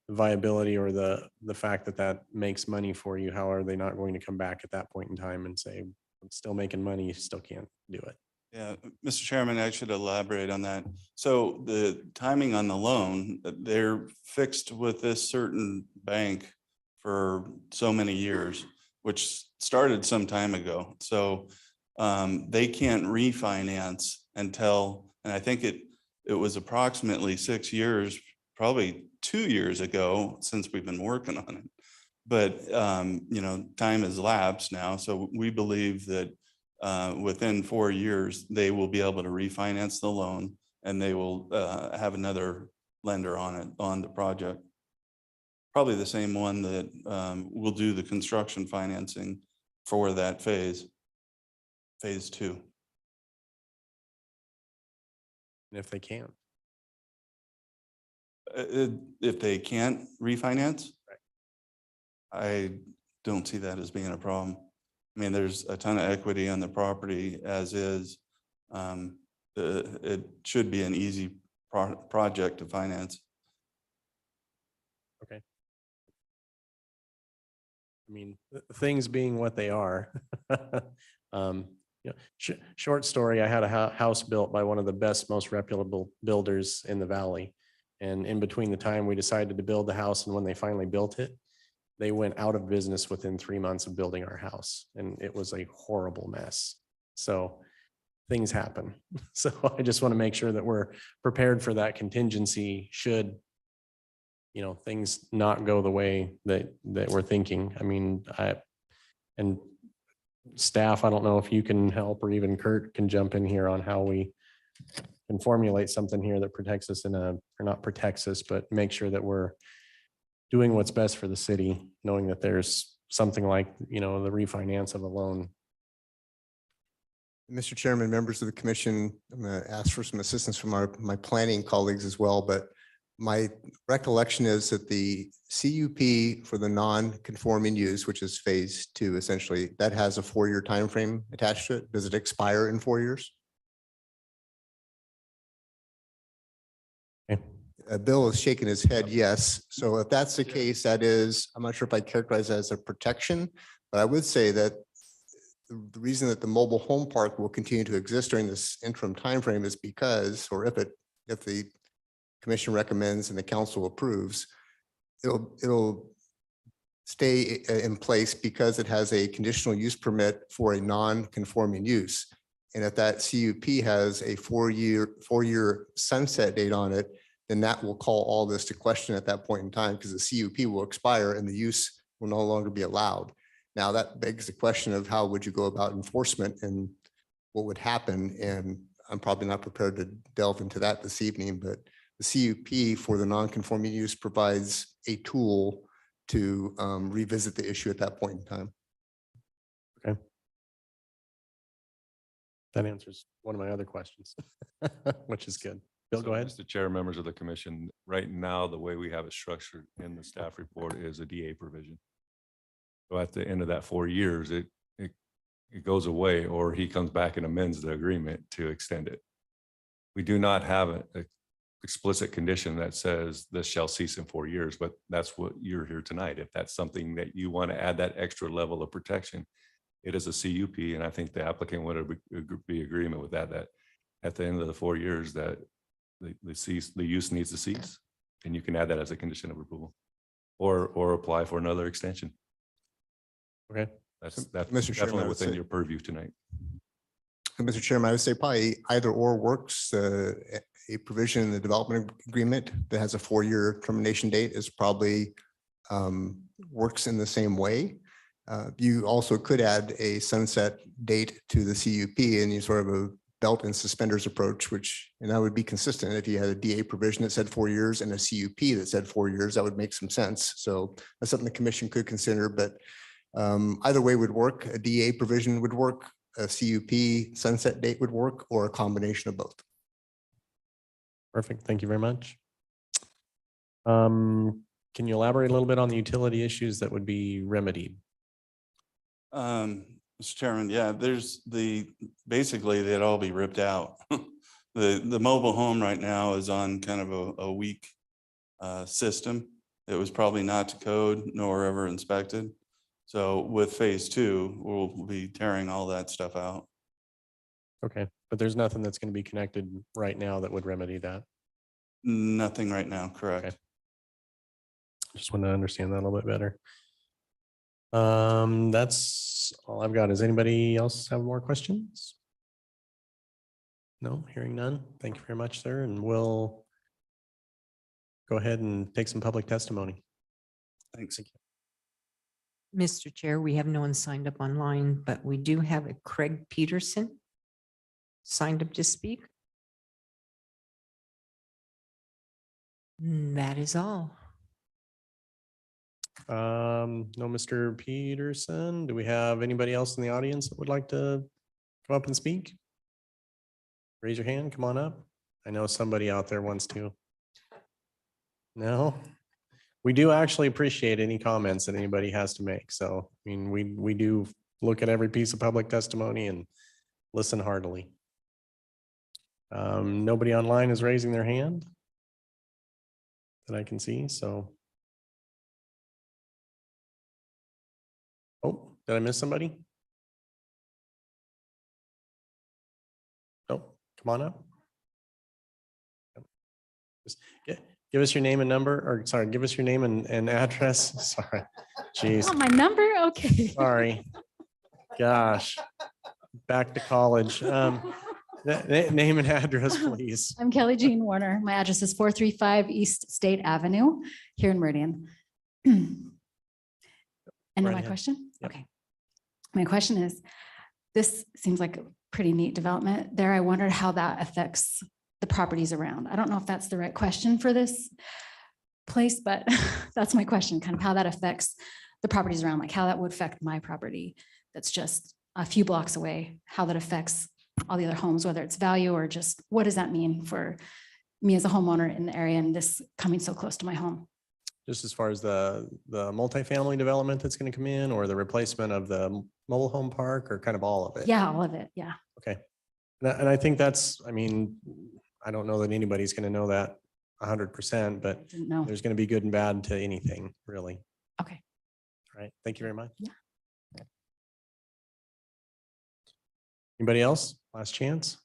viability or the fact that that makes money for you, how are they not going to come back at that point in time and say, I'm still making money, you still can't do it? Yeah, Mr. Chairman, I should elaborate on that. So the timing on the loan, they're fixed with this certain bank for so many years, which started some time ago. So they can't refinance until, and I think it was approximately 6 years, probably 2 years ago since we've been working on it. But, time has lapsed now. So we believe that within 4 years, they will be able to refinance the loan, and they will have another lender on it, on the project. Probably the same one that will do the construction financing for that phase 2. And if they can't, If they can't refinance, I don't see that as being a problem. I mean, there's a ton of equity on the property as is. It should be an easy project to finance. okay. I mean, things being what they are. Short story, I had a house built by one of the best, most reputable builders in the valley. And in between the time we decided to build the house and when they finally built it, they went out of business within 3 months of building our house. And it was a horrible mess. So things happen. So I just want to make sure that we're prepared for that contingency should, things not go the way that we're thinking. I mean, and staff, I don't know if you can help, or even Kurt can jump in here on how we can formulate something here that protects us or not protects us, but make sure that we're doing what's best for the city, knowing that there's something like, the refinance of a loan. Mr. Chairman, members of the commission, I'm going to ask for some assistance from my planning colleagues as well, but my recollection is that the CUP for the non-conforming use, which is phase 2, essentially, that has a 4-year time frame attached to it. Does it expire in 4 years? Okay. Bill is shaking his head, yes. So if that's the case, that is, I'm not sure if I characterize that as a protection, but I would say that the reason that the mobile home park will continue to exist during this interim timeframe is because, or if the commission recommends and the council approves, it'll stay in place because it has a conditional use permit for a non-conforming use. And if that CUP has a four-year sunset date on it, then that will call all this to question at that point in time, because the CUP will expire and the use will no longer be allowed. Now that begs the question of how would you go about enforcement and what would happen? And I'm probably not prepared to delve into that this evening, but the CUP for the non-conforming use provides a tool to revisit the issue at that point in time. That answers one of my other questions, which is good. Bill, So, go ahead. Mr. Chair, members of the commission, right now, the way we have it structured in the staff report is a DA provision. So at the end of that 4 years, it goes away, or he comes back and amends the agreement to extend it. We do not have a explicit condition that says this shall cease in 4 years, but that's what you're here tonight. If that's something that you want to add that extra level of protection, it is a CUP, and I think the applicant would be agreement with that, that at the end of the 4 years that the use needs to cease, and you can add that as a condition of approval or apply for another extension. Okay. That's Mr. Chairman, definitely I would within say- your purview tonight. Mr. Chairman, I would say probably either or works. A provision in the development agreement that has a 4-year termination date is probably works in the same way. You also could add a sunset date to the CUP and you sort of a belt and suspenders approach, and that would be consistent. If you had a DA provision that said 4 years and a CUP that said 4 years, that would make some sense. So that's something the commission could consider, but either way would work. A DA provision would work, a CUP sunset date would work, or a combination of both. Perfect. Thank you very much. Can you elaborate a little bit on the utility issues that would be remedied? Mr. Chairman, yeah, basically they'd all be ripped out. The mobile home right now is on kind of a weak system. It was probably not to code nor ever inspected. So with phase 2, we'll be tearing all that stuff out. Okay, but there's nothing that's going to be connected right now that would remedy that. Nothing right now, correct? Okay. Just want to understand that a little bit better. That's all I've got. Does anybody else have more questions? No, hearing none. Thank you very much, sir. And we'll go ahead and take some public testimony. Thanks. Mr. Chair, we have no one signed up online, but we do have a Craig Peterson signed up to speak. That is all. No, Mr. Peterson. Do we have anybody else in the audience that would like to come up and speak? Raise your hand, come on up. I know somebody out there wants to. No? We do actually appreciate any comments that anybody has to make. So, I mean, we do look at every piece of public testimony and listen heartily. Nobody online is raising their hand that I can see, so. Oh, did I miss somebody? Oh, come on up. Just give us your name and number, or sorry, give us your name and address. Sorry. Jeez, Oh, my number? Okay. sorry. Gosh, back to college. Name and address, please. I'm Kelly Jean Warner. My address is 435 East State Avenue here in Meridian. And Right now my ahead. question? Yep. Okay. My question is, this seems like a pretty neat development there. I wondered how that affects the properties around. I don't know if that's the right question for this place, but that's my question, kind of how that affects the properties around, like how that would affect my property that's just a few blocks away, how that affects all the other homes, whether it's value or just what does that mean for me as a homeowner in the area and this coming so close to my home? Just as far as the multifamily development that's going to come in, or the replacement of the mobile home park, or kind of all of it? Yeah, all of it. Yeah. Okay. And I think that's, I mean, I don't know that anybody's going to know that 100%, but Didn't know. there's going to be good and bad to anything, really. Okay. All right. Thank you very much. Yeah. Anybody else? Last chance.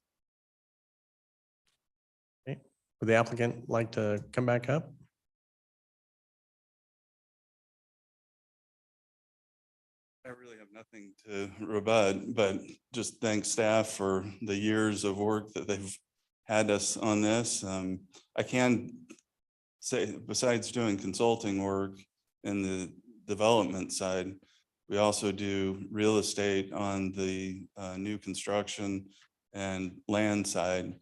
Okay. Would the applicant like to come back up? I really have Nothing to rebut, but just thank staff for the years of work that they've had us on this. I can say, besides doing consulting work in the development side, we also do real estate on the new construction and land side.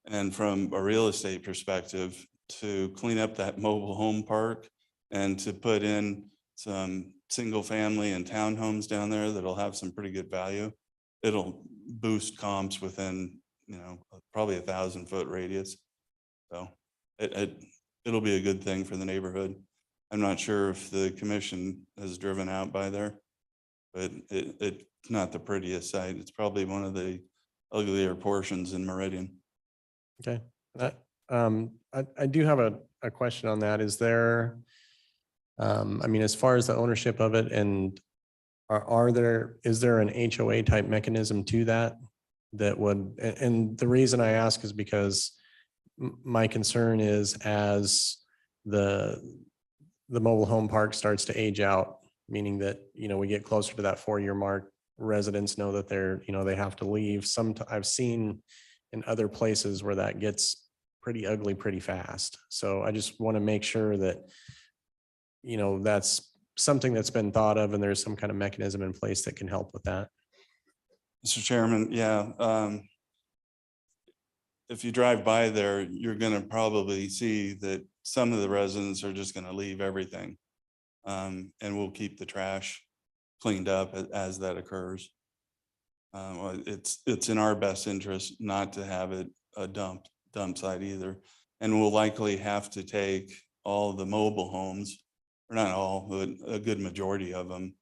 And from a real estate perspective, to clean up that mobile home park and to put in some single family and townhomes down there that'll have some pretty good value. It'll boost comps within, probably 1,000-foot radius. So it'll be a good thing for the neighborhood. I'm not sure if the commission has driven out by there, but it's not the prettiest site. It's probably one of the uglier portions in Meridian. Okay. I do have a question on that. Is there, I mean, as far as the ownership of it, and is there an HOA type mechanism to that? That would, and the reason I ask is because my concern is as the mobile home park starts to age out, meaning that, we get closer to that 4-year mark, residents know that they have to leave. I've seen in other places where that gets pretty ugly pretty fast. So I just want to make sure that, that's something that's been thought of and there's some kind of mechanism in place that can help with that. Mr. Chairman, yeah. If you drive by there, you're going to probably see that some of the residents are just going to leave everything. And we'll keep the trash cleaned up as that occurs. It's in our best interest not to have it a dump site either. And we'll likely have to take all the mobile homes, or not all, but a good majority of them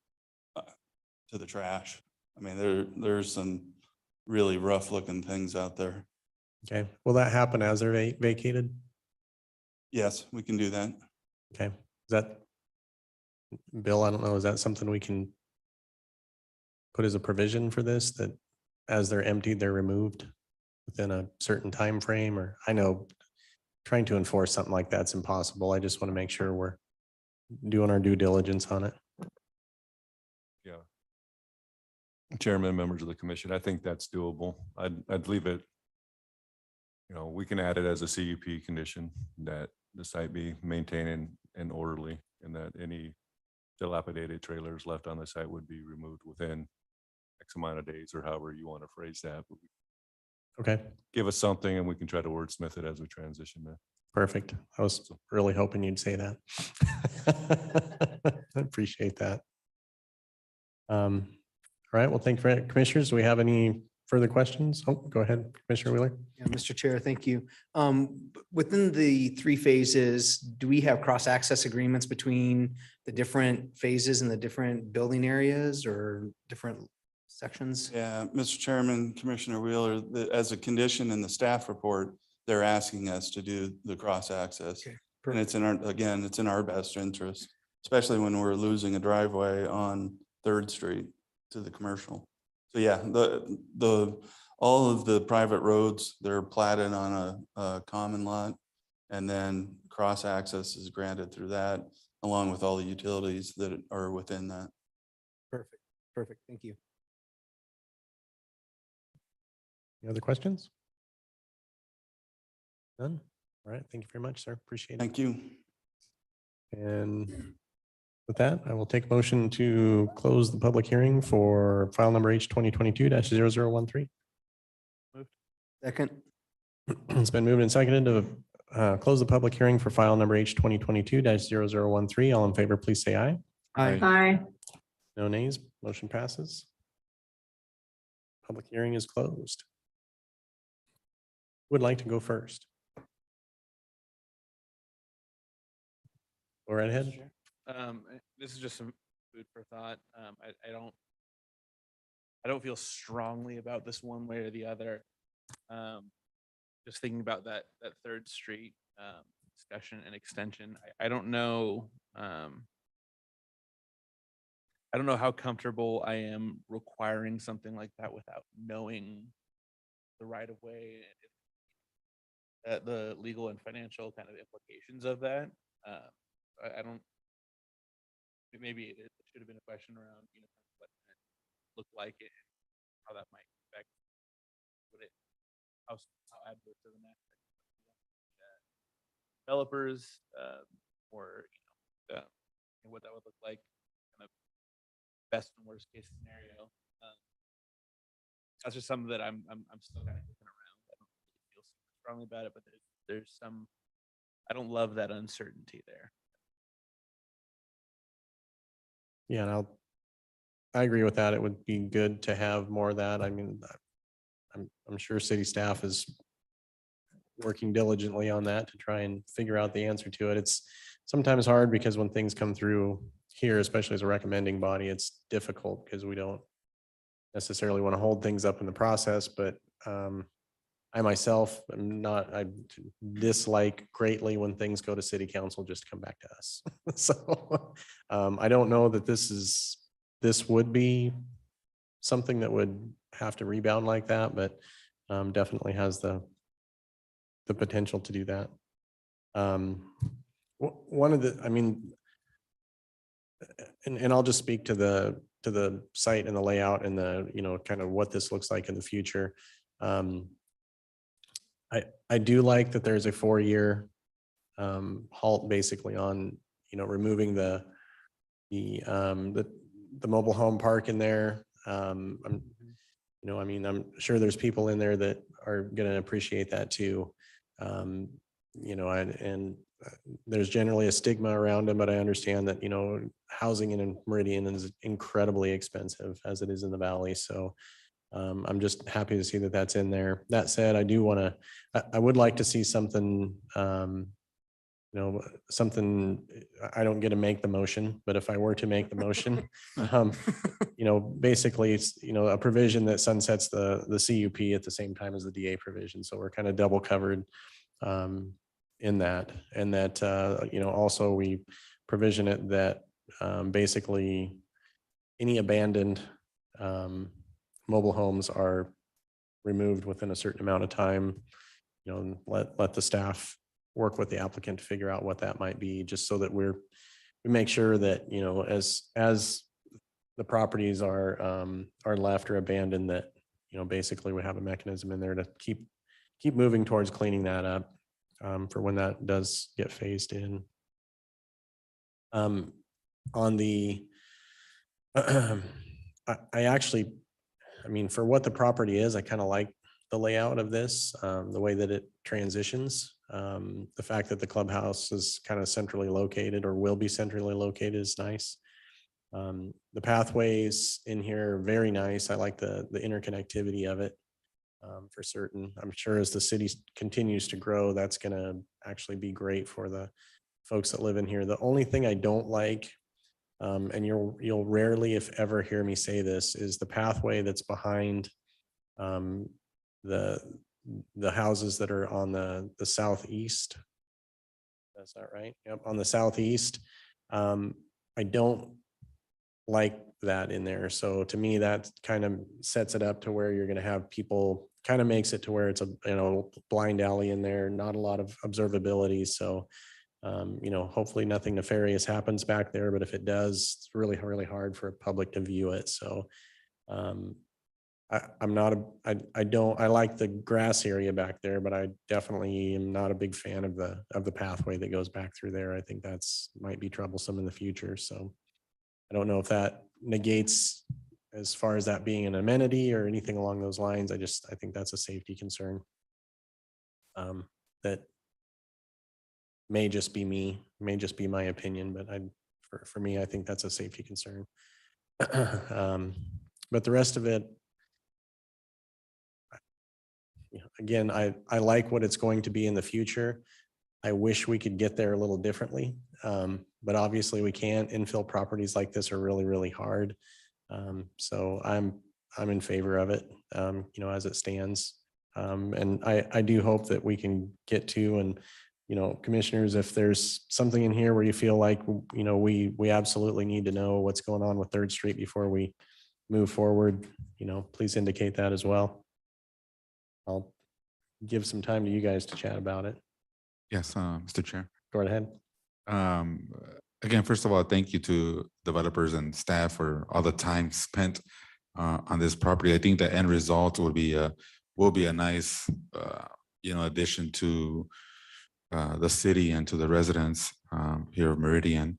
to the trash. I mean, there's some really rough looking things out there. Okay. Will that happen as they're vacated? Yes, we can do that. Okay. Is that, Bill, I don't know, is that something we can put as a provision for this, that as they're emptied, they're removed within a certain time frame? Or I know trying to enforce something like that's impossible. I just want to make sure we're doing our due diligence on it. Yeah. Chairman, members of the commission, I think that's doable. I'd leave it. We can add it as a CUP condition that the site be maintained and orderly, and that any dilapidated trailers left on the site would be removed within X amount of days, or however you want to phrase that. But Okay, give us something and we can try to wordsmith it as we transition there. perfect. I was really hoping you'd say that. I appreciate that. All right, well, thank you for it. Commissioners, do we have any further questions? Oh, go ahead, Commissioner Wheeler. Yeah, Mr. Chair, thank you. Within the 3 phases, do we have cross-access agreements between the different phases and the different building areas or different sections? Yeah, Mr. Chairman, Commissioner Wheeler, as a condition in the staff report, they're asking us to do the cross access. Okay, and it's in our best interest, especially when we're losing a driveway on 3rd Street to the commercial. So yeah, all of the private roads, they're platted on a common lot, and then cross access is granted through that, along with all the utilities that are within that. Perfect. Thank you. Any other questions? None? All right, thank you very much, sir. Appreciate it. Thank you. And with that, I will take a motion to close the public hearing for file number H 2022-0013. Second. It's been moved and seconded to close the public hearing for file number H 2022-0013. All in favor, please say aye. Aye. No nays, motion passes. Public hearing is closed. Would like to go first. Go right ahead. This is just some food for thought. I don't feel strongly about this one way or the other. Just thinking about that 3rd Street discussion and extension. I don't know. I don't know how comfortable I am requiring something like that without knowing the right of way, the legal and financial kind of implications of that. I don't. Maybe it should have been a question around, look like and how that might affect what it, how adverse of an aspect. Developers, or, and what that would look like, kind of best and worst case scenario. That's just something that I'm still kind of kicking around. I don't really feel super strongly about it, but there's some, I don't love that uncertainty there. Yeah, and I agree with that. It would be good to have more of that. I mean, I'm sure city staff is working diligently on that to try and figure out the answer to it. It's sometimes hard because when things come through here, especially as a recommending body, it's difficult because we don't necessarily want to hold things up in the process, but I myself am not, I dislike greatly when things go to city council just to come back to us. So I don't know that this would be something that would have to rebound like that, but definitely has the potential to do that. One of the, I mean, and I'll just speak to the site and the layout and the, you know, kind of what this looks like in the future. I do like that there's a 4-year halt basically on, you know, removing the mobile home park in there. You know, I mean, I'm sure there's people in there that are going to appreciate that too. You know, and there's generally a stigma around them, but I understand that, you know, housing in Meridian is incredibly expensive as it is in the valley. So I'm just happy to see that that's in there. That said, I do want to, I would like to see something, you know, something, I don't get to make the motion, but if I were to make the motion, you know, basically it's, you know, a provision that sunsets the CUP at the same time as the DA provision. So we're kind of double covered in that, and that, you know, also we provision it that basically any abandoned mobile homes are removed within a certain amount of time. You know, and let the staff work with the applicant to figure out what that might be, just so that we make sure that, you know, as the properties are left or abandoned, that, you know, basically we have a mechanism in there to keep moving towards cleaning that up for when that does get phased in. On the, I actually, I mean, for what the property is, I kind of like the layout of this, the way that it transitions. The fact that the clubhouse is kind of centrally located or will be centrally located is nice. The pathways in here are very nice. I like the interconnectivity of it for certain. I'm sure as the city continues to grow, that's going to actually be great for the folks that live in here. The only thing I don't like, and you'll rarely, if ever, hear me say this, is the pathway that's behind the houses that are on the southeast. That's not right. Yep, on the southeast. I don't like that in there. So to me, that kind of sets it up to where you're going to have people, kind of makes it to where it's a, you know, blind alley in there, not a lot of observability. So you know, hopefully nothing nefarious happens back there, but if it does, it's really, really hard for a public to view it. So I'm not I like the grass area back there, but I definitely am not a big fan of the pathway that goes back through there. I think that's might be troublesome in the future. So I don't know if that negates as far as that being an amenity or anything along those lines. I think that's a safety concern. That may just be me, may just be my opinion, but for me, I think that's a safety concern. But the rest of it, you know, again, I like what it's going to be in the future. I wish we could get there a little differently, but obviously we can't. Infill properties like this are really, really hard. So I'm in favor of it, you know, as it stands. And I do hope that we can get to, and, you know, commissioners, if there's something in here where you feel like, you know, we absolutely need to know what's going on with 3rd Street before we move forward, you know, please indicate that as well. I'll give some time to you guys to chat about it. Yes, Mr. Chair. Go right ahead. Again, first of all, thank you to developers and staff for all the time spent on this property. I think the end result will be a nice, addition to the city and to the residents here of Meridian.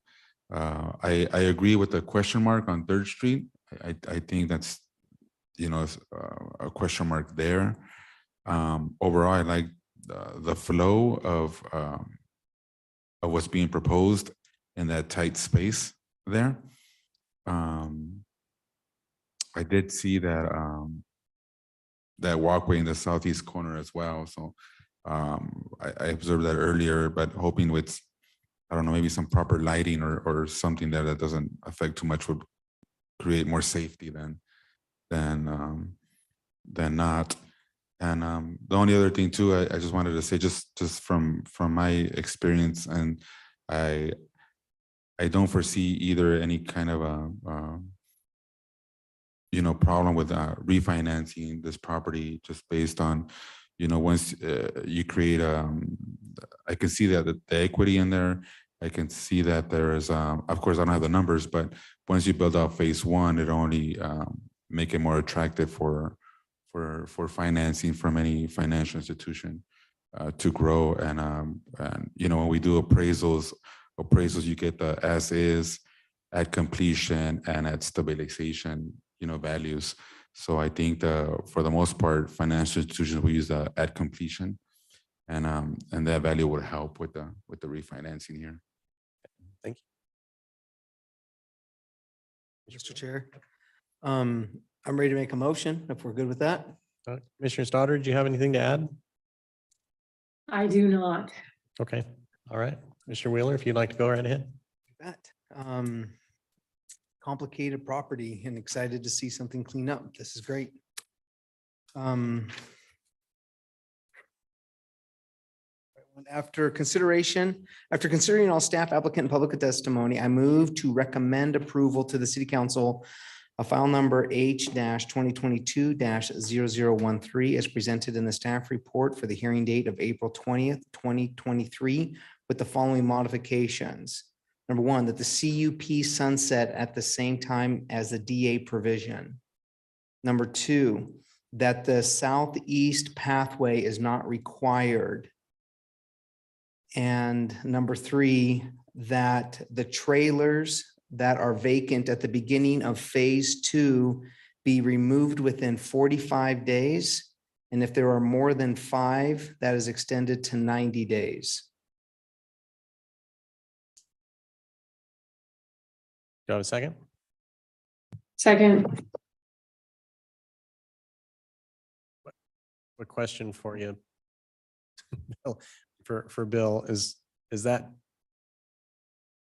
I agree with the question mark on Third Street. I think that's, a question mark there. Overall, I like the flow of what's being proposed in that tight space there. I did see that that walkway in the southeast corner as well. So I observed that earlier, but hoping with, I don't know, maybe some proper lighting or something there that doesn't affect too much would create more safety than not. And the only other thing too, I just wanted to say, just from my experience, and I don't foresee either any kind of a problem with refinancing this property, just based on, once you create I can see that the equity in there. I can see that there is, of course, I don't have the numbers, but once you build out phase one, it only make it more attractive for financing from any financial institution to grow. And when we do appraisals, you get the as is, at completion, and at stabilization, values. So I think for the most part, financial institutions will use the at completion, and that value would help with the refinancing here. Thank you. Mr. Chair, I'm ready to make a motion if we're good with that. Commissioner Stoddard, do you have anything to add? I do not. Okay, all right. Mr. Wheeler, if you'd like to go right ahead. That complicated property, and excited to see something clean up. This is great. After considering all staff, applicant, and public testimony, I move to recommend approval to the city council of file number H-2022-0013 as presented in the staff report for the hearing date of April 20th, 2023, with the following modifications. Number one, that the CUP sunset at the same time as the DA provision. Number two, that the southeast pathway is not required. And number three, that the trailers that are vacant at the beginning of phase two be removed within 45 days. And if there are more than 5, that is extended to 90 days. Do you have a second? Second. A question for you. For Bill, is that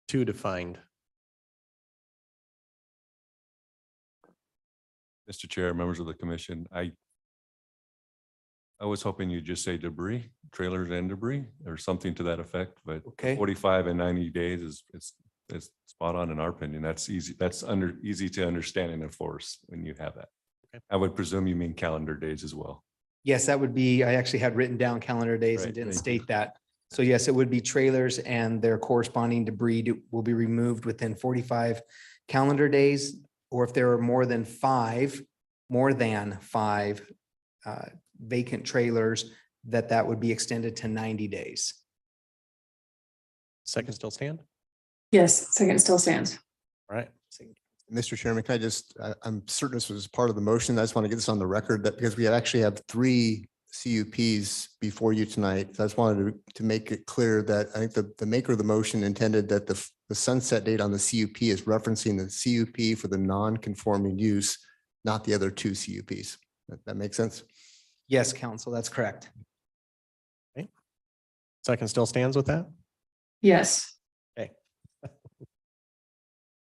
too defined? Mr. Chair, members of the commission, I was hoping you'd just say debris, trailers and debris, or something to that effect, but Okay. 45 and 90 days is spot on in our opinion. That's easy. That's easy to understand and enforce when you have that. Okay. I would presume you mean calendar days as well. Yes, that would be, I actually had written down calendar days and Right, didn't thank state that. So yes, it would be trailers and their corresponding debris will be removed within 45 calendar days. Or if there are more than five vacant trailers, that would be extended to 90 days. Second still stand? Yes, second still stands. All right. Mr. Chairman, can I just, I'm certain this was part of the motion. I just want to get this on the record that because we actually have 3 CUPs before you tonight. So I just wanted to make it clear that I think the maker of the motion intended that the sunset date on the CUP is referencing the CUP for the non-conforming use, not the other 2 CUPs. That makes sense? Yes, council, that's correct. Okay. Second still stands with that? Yes. Okay.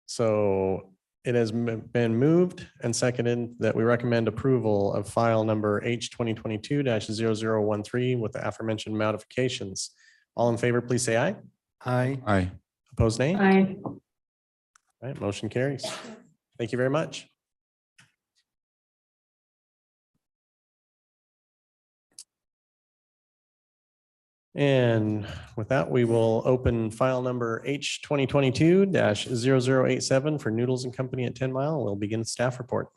So it has been moved and seconded that we recommend approval of file number H-2022-0013 with the aforementioned modifications. All in favor, please say aye. Aye. Aye. Opposed, nay? Aye. All right, motion carries. Thank you very much. And with that, we will open file number H-2022-0087 for Noodles and Company at 10 Mile. We'll begin staff report.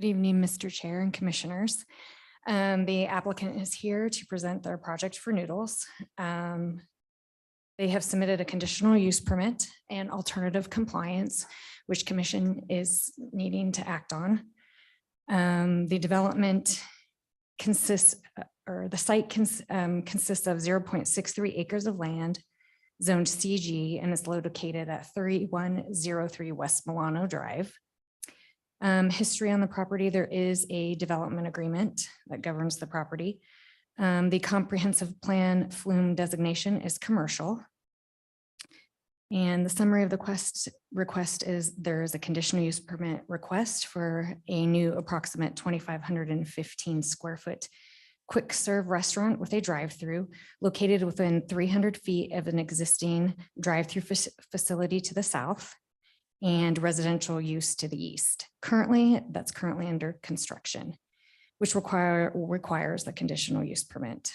Good evening, Mr. Chair and Commissioners. The applicant is here to present their project for Noodles. They have submitted a conditional use permit and alternative compliance, which Commission is needing to act on. The development consists, or the site consists of 0.63 acres of land, zoned CG, and is located at 3103 West Milano Drive. History on the property, there is a development agreement that governs the property. The comprehensive plan flume designation is commercial. And the summary of the request is there is a conditional use permit request for a new approximate 2,515 square foot quick serve restaurant with a drive-through located within 300 feet of an existing drive-through facility to the south and residential use to the east. That's currently under construction, which requires the conditional use permit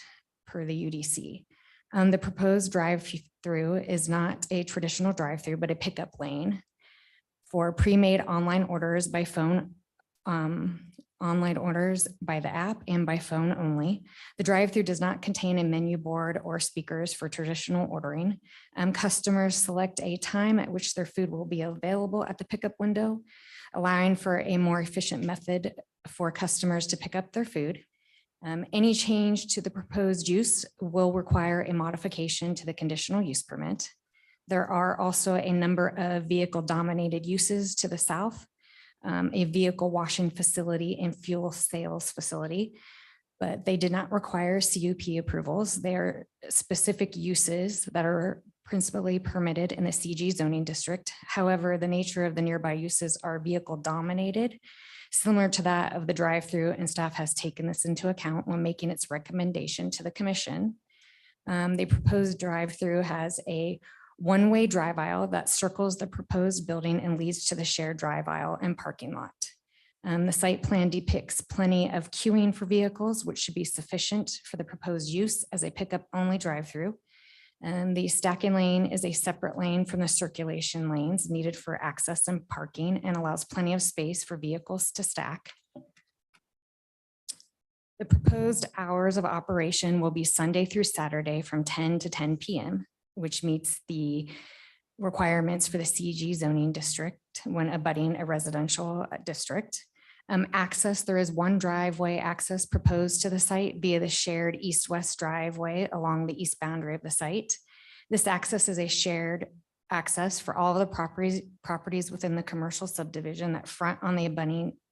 per the UDC. The proposed drive-through is not a traditional drive-through, but a pickup lane for pre-made online orders by phone, online orders by the app and by phone only. The drive-through does not contain a menu board or speakers for traditional ordering. Customers select a time at which their food will be available at the pickup window, allowing for a more efficient method for customers to pick up their food. Any change to the proposed use will require a modification to the conditional use permit. There are also a number of vehicle dominated uses to the south, a vehicle washing facility and fuel sales facility, but they did not require CUP approvals. They are specific uses that are principally permitted in the CG zoning district. However, the nature of the nearby uses are vehicle dominated, similar to that of the drive-through, and staff has taken this into account when making its recommendation to the commission. The proposed drive-through has a one-way drive aisle that circles the proposed building and leads to the shared drive aisle and parking lot. The site plan depicts plenty of queuing for vehicles, which should be sufficient for the proposed use as a pickup only drive-through. And the stacking lane is a separate lane from the circulation lanes needed for access and parking and allows plenty of space for vehicles to stack. The proposed hours of operation will be Sunday through Saturday from 10 to 10 p.m., which meets the requirements for the CG zoning district when abutting a residential district. Access, there is one driveway access proposed to the site via the shared east-west driveway along the east boundary of the site. This access is a shared access for all of the properties within the commercial subdivision that front on the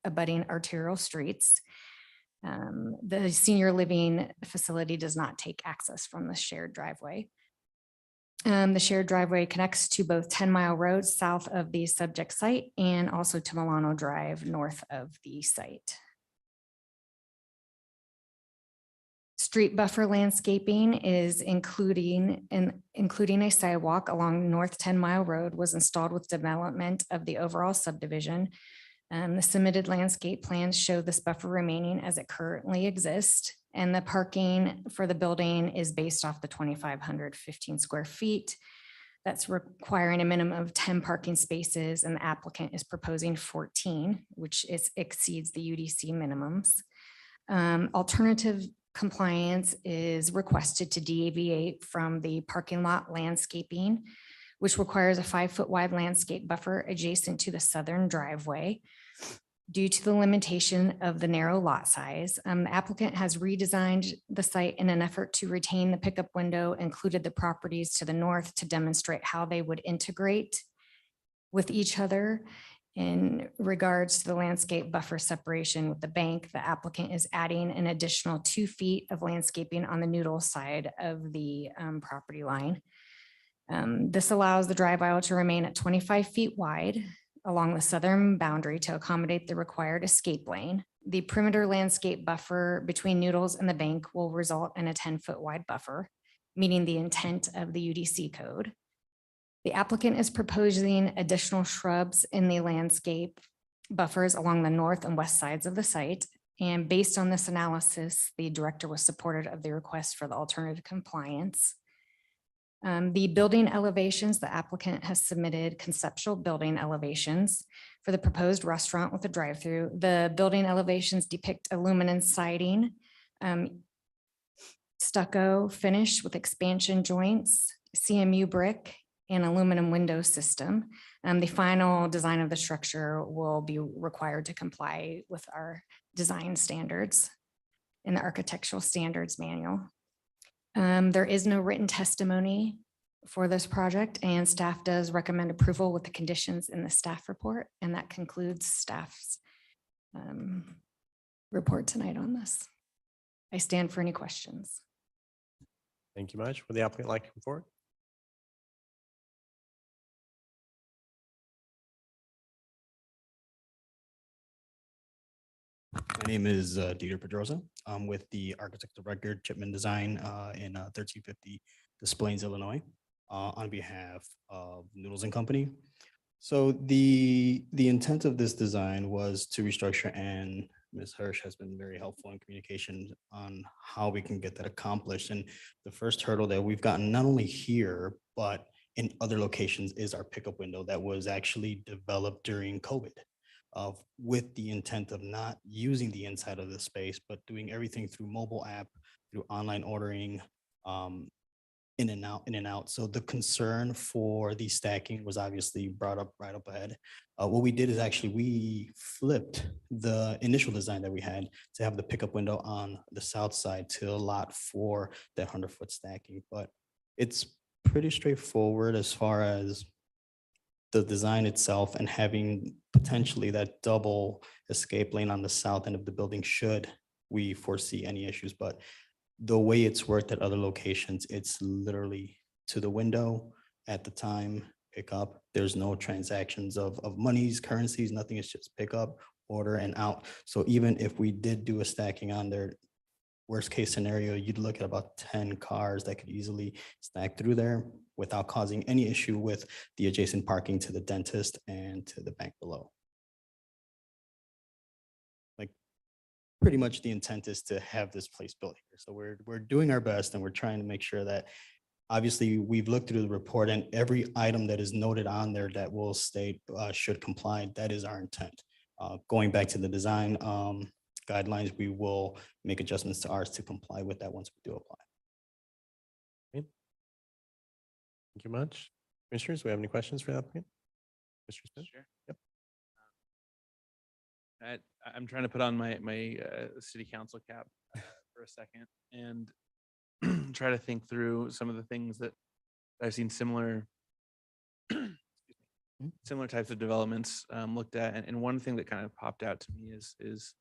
abutting arterial streets. The senior living facility does not take access from the shared driveway. The shared driveway connects to both 10 Mile Road south of the subject site and also to Milano Drive north of the site. Street buffer landscaping is including a sidewalk along North 10 Mile Road was installed with development of the overall subdivision. The submitted landscape plans show this buffer remaining as it currently exists. And the parking for the building is based off the 2,515 square feet. That's requiring a minimum of 10 parking spaces, and the applicant is proposing 14, which exceeds the UDC minimums. Alternative compliance is requested to deviate from the parking lot landscaping, which requires a 5-foot wide landscape buffer adjacent to the southern driveway. Due to the limitation of the narrow lot size, the applicant has redesigned the site in an effort to retain the pickup window, included the properties to the north to demonstrate how they would integrate with each other. In regards to the landscape buffer separation with the bank, the applicant is adding an additional 2 feet of landscaping on the noodle side of the property line. This allows the drive aisle to remain at 25 feet wide along the southern boundary to accommodate the required escape lane. The perimeter landscape buffer between Noodles and the bank will result in a 10-foot wide buffer, meeting the intent of the UDC code. The applicant is proposing additional shrubs in the landscape buffers along the north and west sides of the site. And based on this analysis, the director was supportive of the request for the alternative compliance. The building elevations, the applicant has submitted conceptual building elevations for the proposed restaurant with a drive-through. The building elevations depict aluminum siding, stucco finish with expansion joints, CMU brick, and aluminum window system. The final design of the structure will be required to comply with our design standards in the architectural standards manual. There is no written testimony for this project, and staff does recommend approval with the conditions in the staff report. And that concludes staff's report tonight on this. I stand for any questions. Thank you much. Would the applicant like to come forward? My name is Dieter Pedrosa. I'm with the Architect of Record Chipman Design in 1350 Des Plaines, Illinois, on behalf of Noodles and Company. So the intent of this design was to restructure, and Ms. Hirsch has been very helpful in communication on how we can get that accomplished. And the first hurdle that we've gotten not only here, but in other locations is our pickup window that was actually developed during COVID. With the intent of not using the inside of the space, but doing everything through mobile app, through online ordering, in and out. So the concern for the stacking was obviously brought up right up ahead. What we did is actually we flipped the initial design that we had to have the pickup window on the south side to allot for that 100-foot stacking. But it's pretty straightforward as far as the design itself, and having potentially that double escape lane on the south end of the building should we foresee any issues. But the way it's worked at other locations, it's literally to the window at the time, pick up. There's no transactions of monies, currencies, nothing. It's just pick up, order, and out. So even if we did do a stacking on there, worst case scenario, you'd look at about 10 cars that could easily stack through there without causing any issue with the adjacent parking to the dentist and to the bank below. Like, pretty much the intent is to have this place built here. So we're doing our best, and we're trying to make sure that obviously we've looked through the report, and every item that is noted on there that will state should comply. That is our intent. Going back to the design guidelines, we will make adjustments to ours to comply with that once we do apply. Okay. Thank you much. Commissioners, do we have any questions for the applicant? Mr. Smith? Sure. Yep. I'm trying to put on my city council cap for a second and try to think through some of the things that I've seen similar types of developments looked at. And one thing that kind of popped out to me is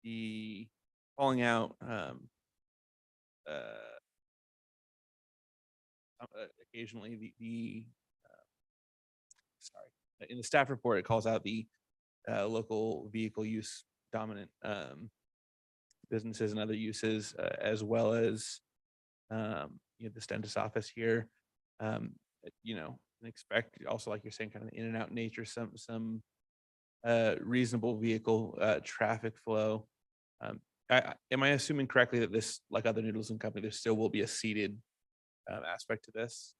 the calling out occasionally sorry, in the staff report, it calls out the local vehicle use dominant businesses and other uses, as well as this dentist office here. And expect also, like you're saying, kind of in and out nature, some reasonable vehicle traffic flow. Am I assuming correctly that this, like other Noodles and Company, there still will be a seated aspect to this?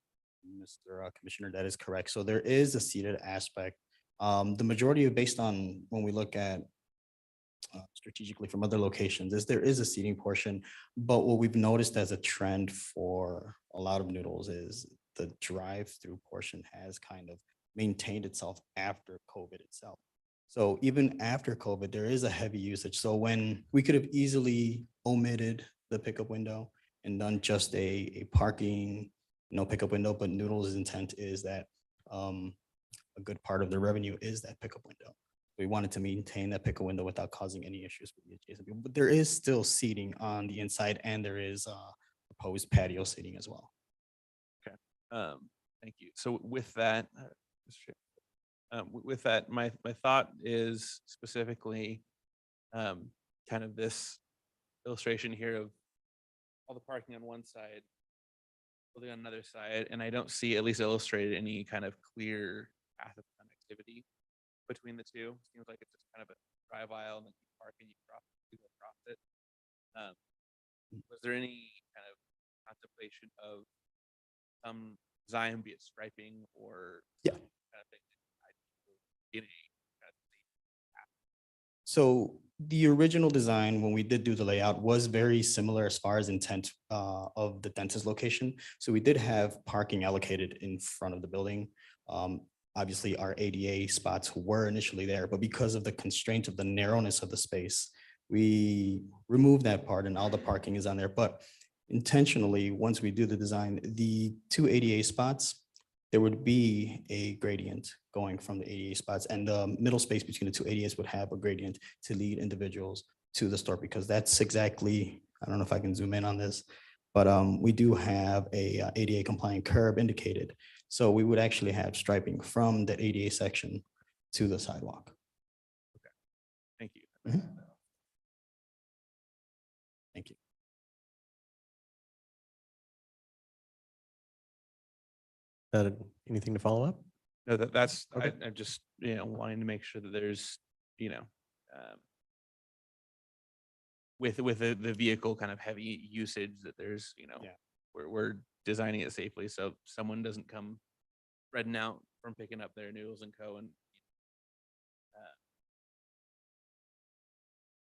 Mr. Commissioner, that is correct. So there is a seated aspect. The majority of, based on when we look at strategically from other locations, is there is a seating portion, but what we've noticed as a trend for a lot of Noodles is the drive-through portion has kind of maintained itself after COVID itself. So even after COVID, there is a heavy usage. So when we could have easily omitted the pickup window and done just a parking, no pickup window, but Noodles' intent is that a good part of the revenue is that pickup window. We wanted to maintain that pickup window without causing any issues with the adjacent people. But there is still seating on the inside, and there is proposed patio seating as well. Okay, thank you. So with that, my thought is specifically kind of this illustration here of all the parking on one side, building on another side, and I don't see, at least illustrated, any kind of clear path of connectivity between the two. Seems like it's just kind of a drive aisle, and then you park and you go across it. Was there any kind of contemplation of some design, be it striping or. Yeah. some kind of thing that tied to beginning, kind of So the original design, when we did do the layout, was very similar as far as intent of the dentist location. So we did have parking allocated in front of the building. Obviously, our ADA spots were initially there, but because of the constraint of the narrowness of the space, we removed that part and all the parking is on there. But intentionally, once we do the design, the two ADA spots, there would be a gradient going from the ADA spots, and the middle space between the two ADAs would have a gradient to lead individuals to the store, because that's exactly, I don't know if I can zoom in on this, but we do have a ADA compliant curb indicated. So we would actually have striping from that ADA section to the sidewalk. Thank you. Mhm. Thank you. Anything to follow up? No, that's, Okay. I'm just, wanting to make sure that there's, with the vehicle kind of heavy usage, that there's, Yeah. we're designing it safely so someone doesn't come spreading out from picking up their Noodles and Co. and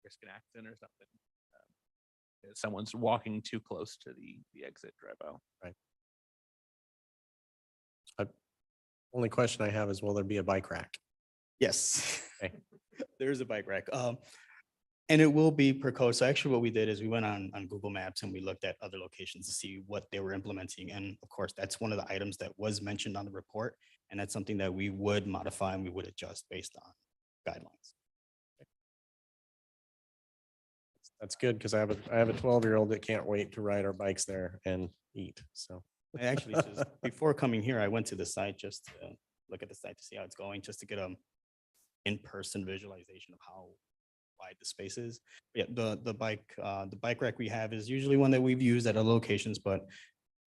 risk an accident or something. If someone's walking too close to the exit drive out. Only question I have is, will there be a bike rack? Yes. Okay. There is a bike rack. And it will be per code. So actually what we did is we went on Google Maps and we looked at other locations to see what they were implementing. And of course, that's one of the items that was mentioned on the report. And that's something that we would modify and we would adjust based on guidelines. That's good, because I have a 12-year-old that can't wait to ride our bikes there and eat, so. I actually, just before coming here, I went to the site just to look at the site to see how it's going, just to get a in-person visualization of how wide the space is. Yeah, the bike rack we have is usually one that we've used at other locations, but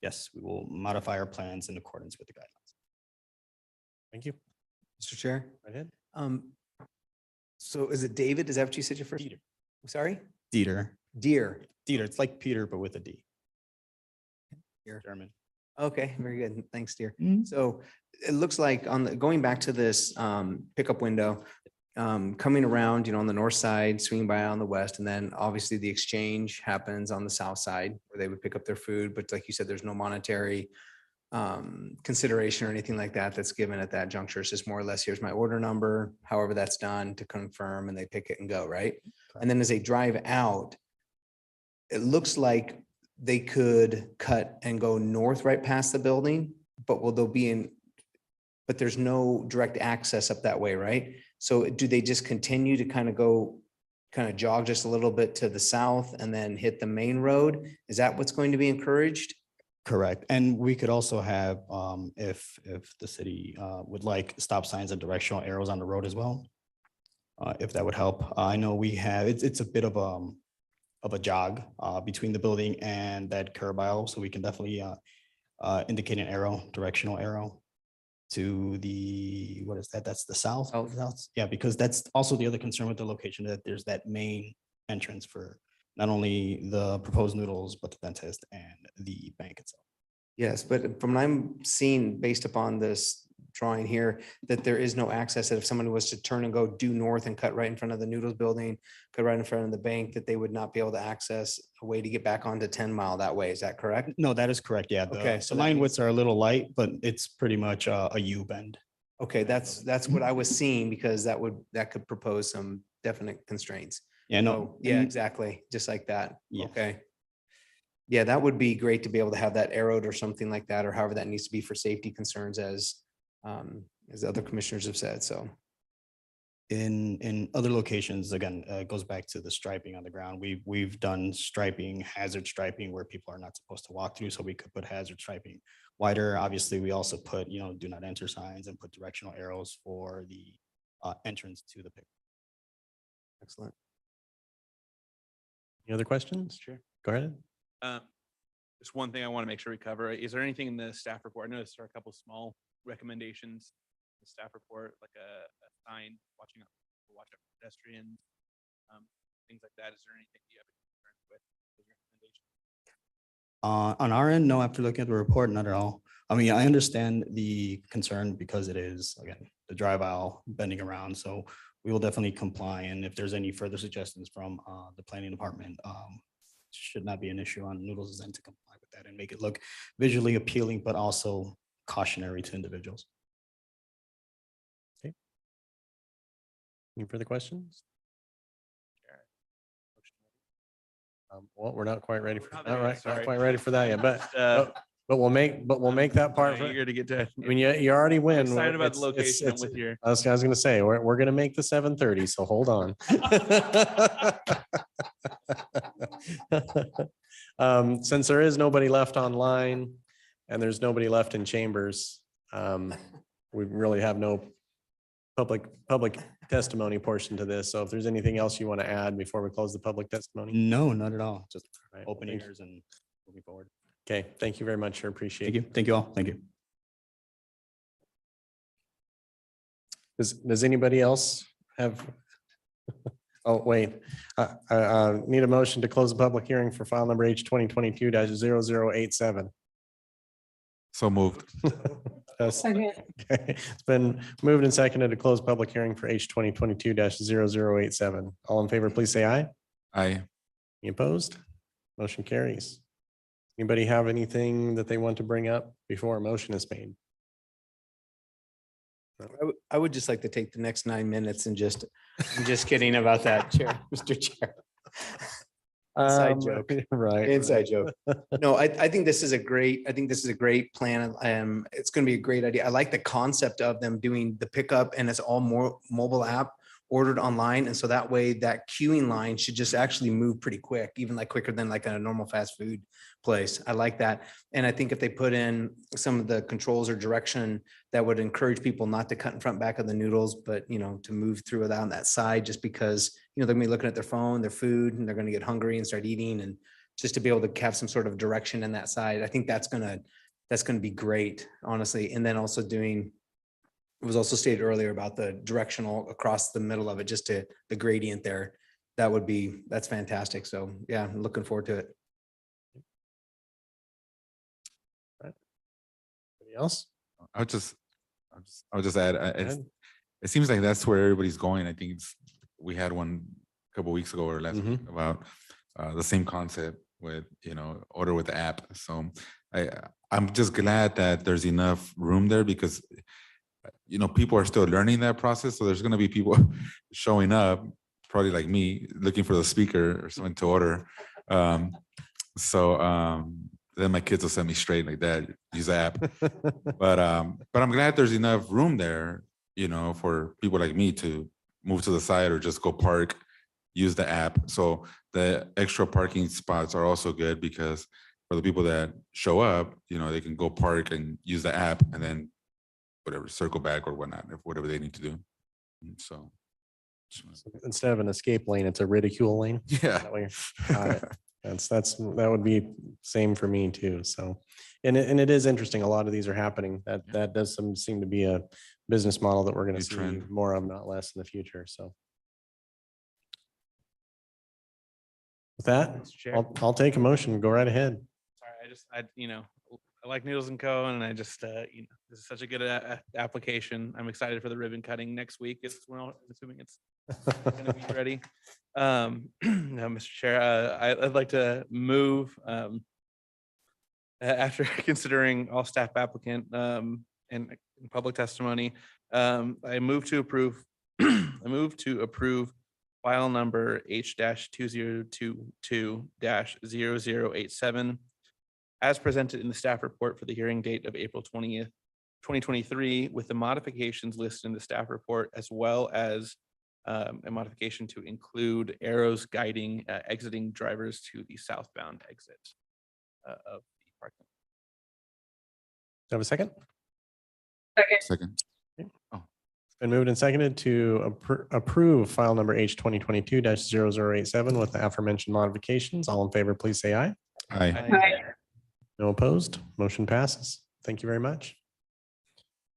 yes, we will modify our plans in accordance with the guidelines. Thank you. Mr. Chair. Right ahead. So is it David? Is that what you said your first? Dieter. Sorry? Dieter. Deer. Dieter, it's like Peter, but with a D. Deer. German. Okay, very good. Thanks, dear. Mhm. So it looks like going back to this pickup window, coming around, on the north side, swinging by on the west, and then obviously the exchange happens on the south side where they would pick up their food. But like you said, there's no monetary consideration or anything like that that's given at that juncture. It's just more or less, here's my order number, however that's done to confirm, and they pick it and go, right? And then as they drive out, it looks like they could cut and go north right past the building, but but there's no direct access up that way, right? So do they just continue to kind of jog just a little bit to the south and then hit the main road? Is that what's going to be encouraged? Correct. And we could also have, if the city would like, stop signs and directional arrows on the road as well. If that would help. I know we have, it's a bit of a jog between the building and that curb aisle, so we can definitely indicate an arrow, directional arrow to the, what is that? That's the south. South. Yeah, because that's also the other concern with the location, that there's that main entrance for not only the proposed noodles, but the dentist and the bank itself. Yes, but from what I'm seeing based upon this drawing here, that there is no access, that if someone was to turn and go due north and cut right in front of the noodles building, cut right in front of the bank, that they would not be able to access a way to get back onto 10 Mile that way. Is that correct? No, that is correct. Yeah. Okay, so The that line means- widths are a little light, but it's pretty much a U bend. Okay, that's what I was seeing, because that could propose some definite constraints. Yeah, no. So, yeah, exactly. Just like that. Yes. Okay. Yeah, that would be great to be able to have that arrowed or something like that, or however that needs to be for safety concerns, as other commissioners have said. So. In other locations, again, it goes back to the striping on the ground. We've done striping, hazard striping where people are not supposed to walk through, so we could put hazard striping wider. Obviously, we also put, do not enter signs and put directional arrows for the entrance to the pick. Excellent. Any other questions? Sure. Go ahead. Just one thing I want to make sure we cover. Is there anything in the staff report? I noticed there are a couple small recommendations in the staff report, like a sign watch out for pedestrians, things like that. Is there anything you have concerns with those recommendations? On our end, no, after looking at the report, not at all. I mean, I understand the concern because it is, again, the drive aisle bending around, so we will definitely comply. And if there's any further suggestions from the planning department, should not be an issue on Noodles' end to comply with that and make it look visually appealing, but also cautionary to individuals. Any further questions? Well, we're not quite ready for, Not all there yet, right, not sorry. quite ready for that yet, but, Uh, but we'll make that part. kinda eager to get to. I mean, you already win. Excited about the It's- location. I'm it's- with you. I was gonna say, we're gonna make the 7:30, so hold on. Since there is nobody left online and there's nobody left in chambers, we really have no public testimony portion to this. So if there's anything else you want to add before we close the public testimony? No, not at all. Just Right, open thank you. ears and moving forward. Okay, thank you very much. I appreciate Thank it. you. Thank you all. Thank you. Does anybody else have? Oh, wait, I need a motion to close the public hearing for file number H 2022-0087. So moved. Yes. Second. Okay, it's been moved and seconded to close public hearing for H 2022-0087. All in favor, please say aye. Aye. Any opposed? Motion carries. Anybody have anything that they want to bring up before a motion is made? I would just like to take the next 9 minutes and just, I'm just kidding about that, Chair, Mr. Chair. Inside joke. Right. Inside joke. No, I think this is a great, plan. It's going to be a great idea. I like the concept of them doing the pickup and it's all more mobile app ordered online. And so that way that queuing line should just actually move pretty quick, even like quicker than like a normal fast food place. I like that. And I think if they put in some of the controls or direction that would encourage people not to cut in front back of the noodles, but to move through it on that side, just because, they're gonna be looking at their phone, their food, and they're gonna get hungry and start eating. And just to be able to have some sort of direction in that side, I think that's gonna be great, honestly. And then also doing, it was also stated earlier about the directional across the middle of it, just to the gradient there. That's fantastic. So yeah, I'm looking forward to it. Anybody else? I'll just add, Go ahead. it seems like that's where everybody's going. I think we had one a couple weeks ago or last week about the same concept with, order with the app. So I'm just glad that there's enough room there because, people are still learning that process. So there's going to be people showing up, probably like me, looking for the speaker or something to order. Then my kids will send me straight like that, use the app. But I'm glad there's enough room there, for people like me to move to the side or just go park, use the app. So the extra parking spots are also good because for the people that show up, they can go park and use the app and then whatever, circle back or whatnot, if whatever they need to do. So Instead of an escape lane, it's a ridicule lane. yeah. That way, got it. That would be same for me too. So, and it is interesting. A lot of these are happening. That does seem to be a business model that we're going to New see trend. more of, not less in the future. So. With that, Mr. Chair. I'll take a motion. Go right ahead. Sorry, I like Noodles and Co. And I just, this is such a good application. I'm excited for the ribbon cutting next week. I'm assuming it's gonna be ready. No, Mr. Chair, I'd like to move, after considering all staff applicant, and public testimony, I move to approve, file number H 2022-0087 as presented in the staff report for the hearing date of April 20th, 2023, with the modifications listed in the staff report, as well as a modification to include arrows guiding exiting drivers to the southbound exit of the parking. Have a second? Second. Been moved and seconded to approve file number H 2022-0087 with the aforementioned modifications. All in favor, please say aye. Aye. No opposed. Motion passes. Thank you very much.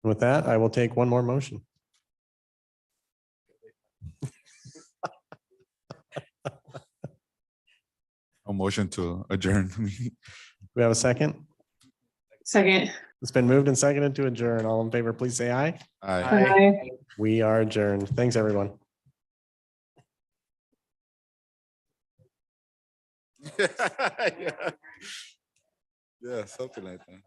And with that, I will take one more motion. A motion to adjourn the meeting. we have a second? Second. It's been moved and seconded to adjourn. All in favor, please say aye. Aye. Aye. We are adjourned. Thanks, everyone. Yeah, something like that.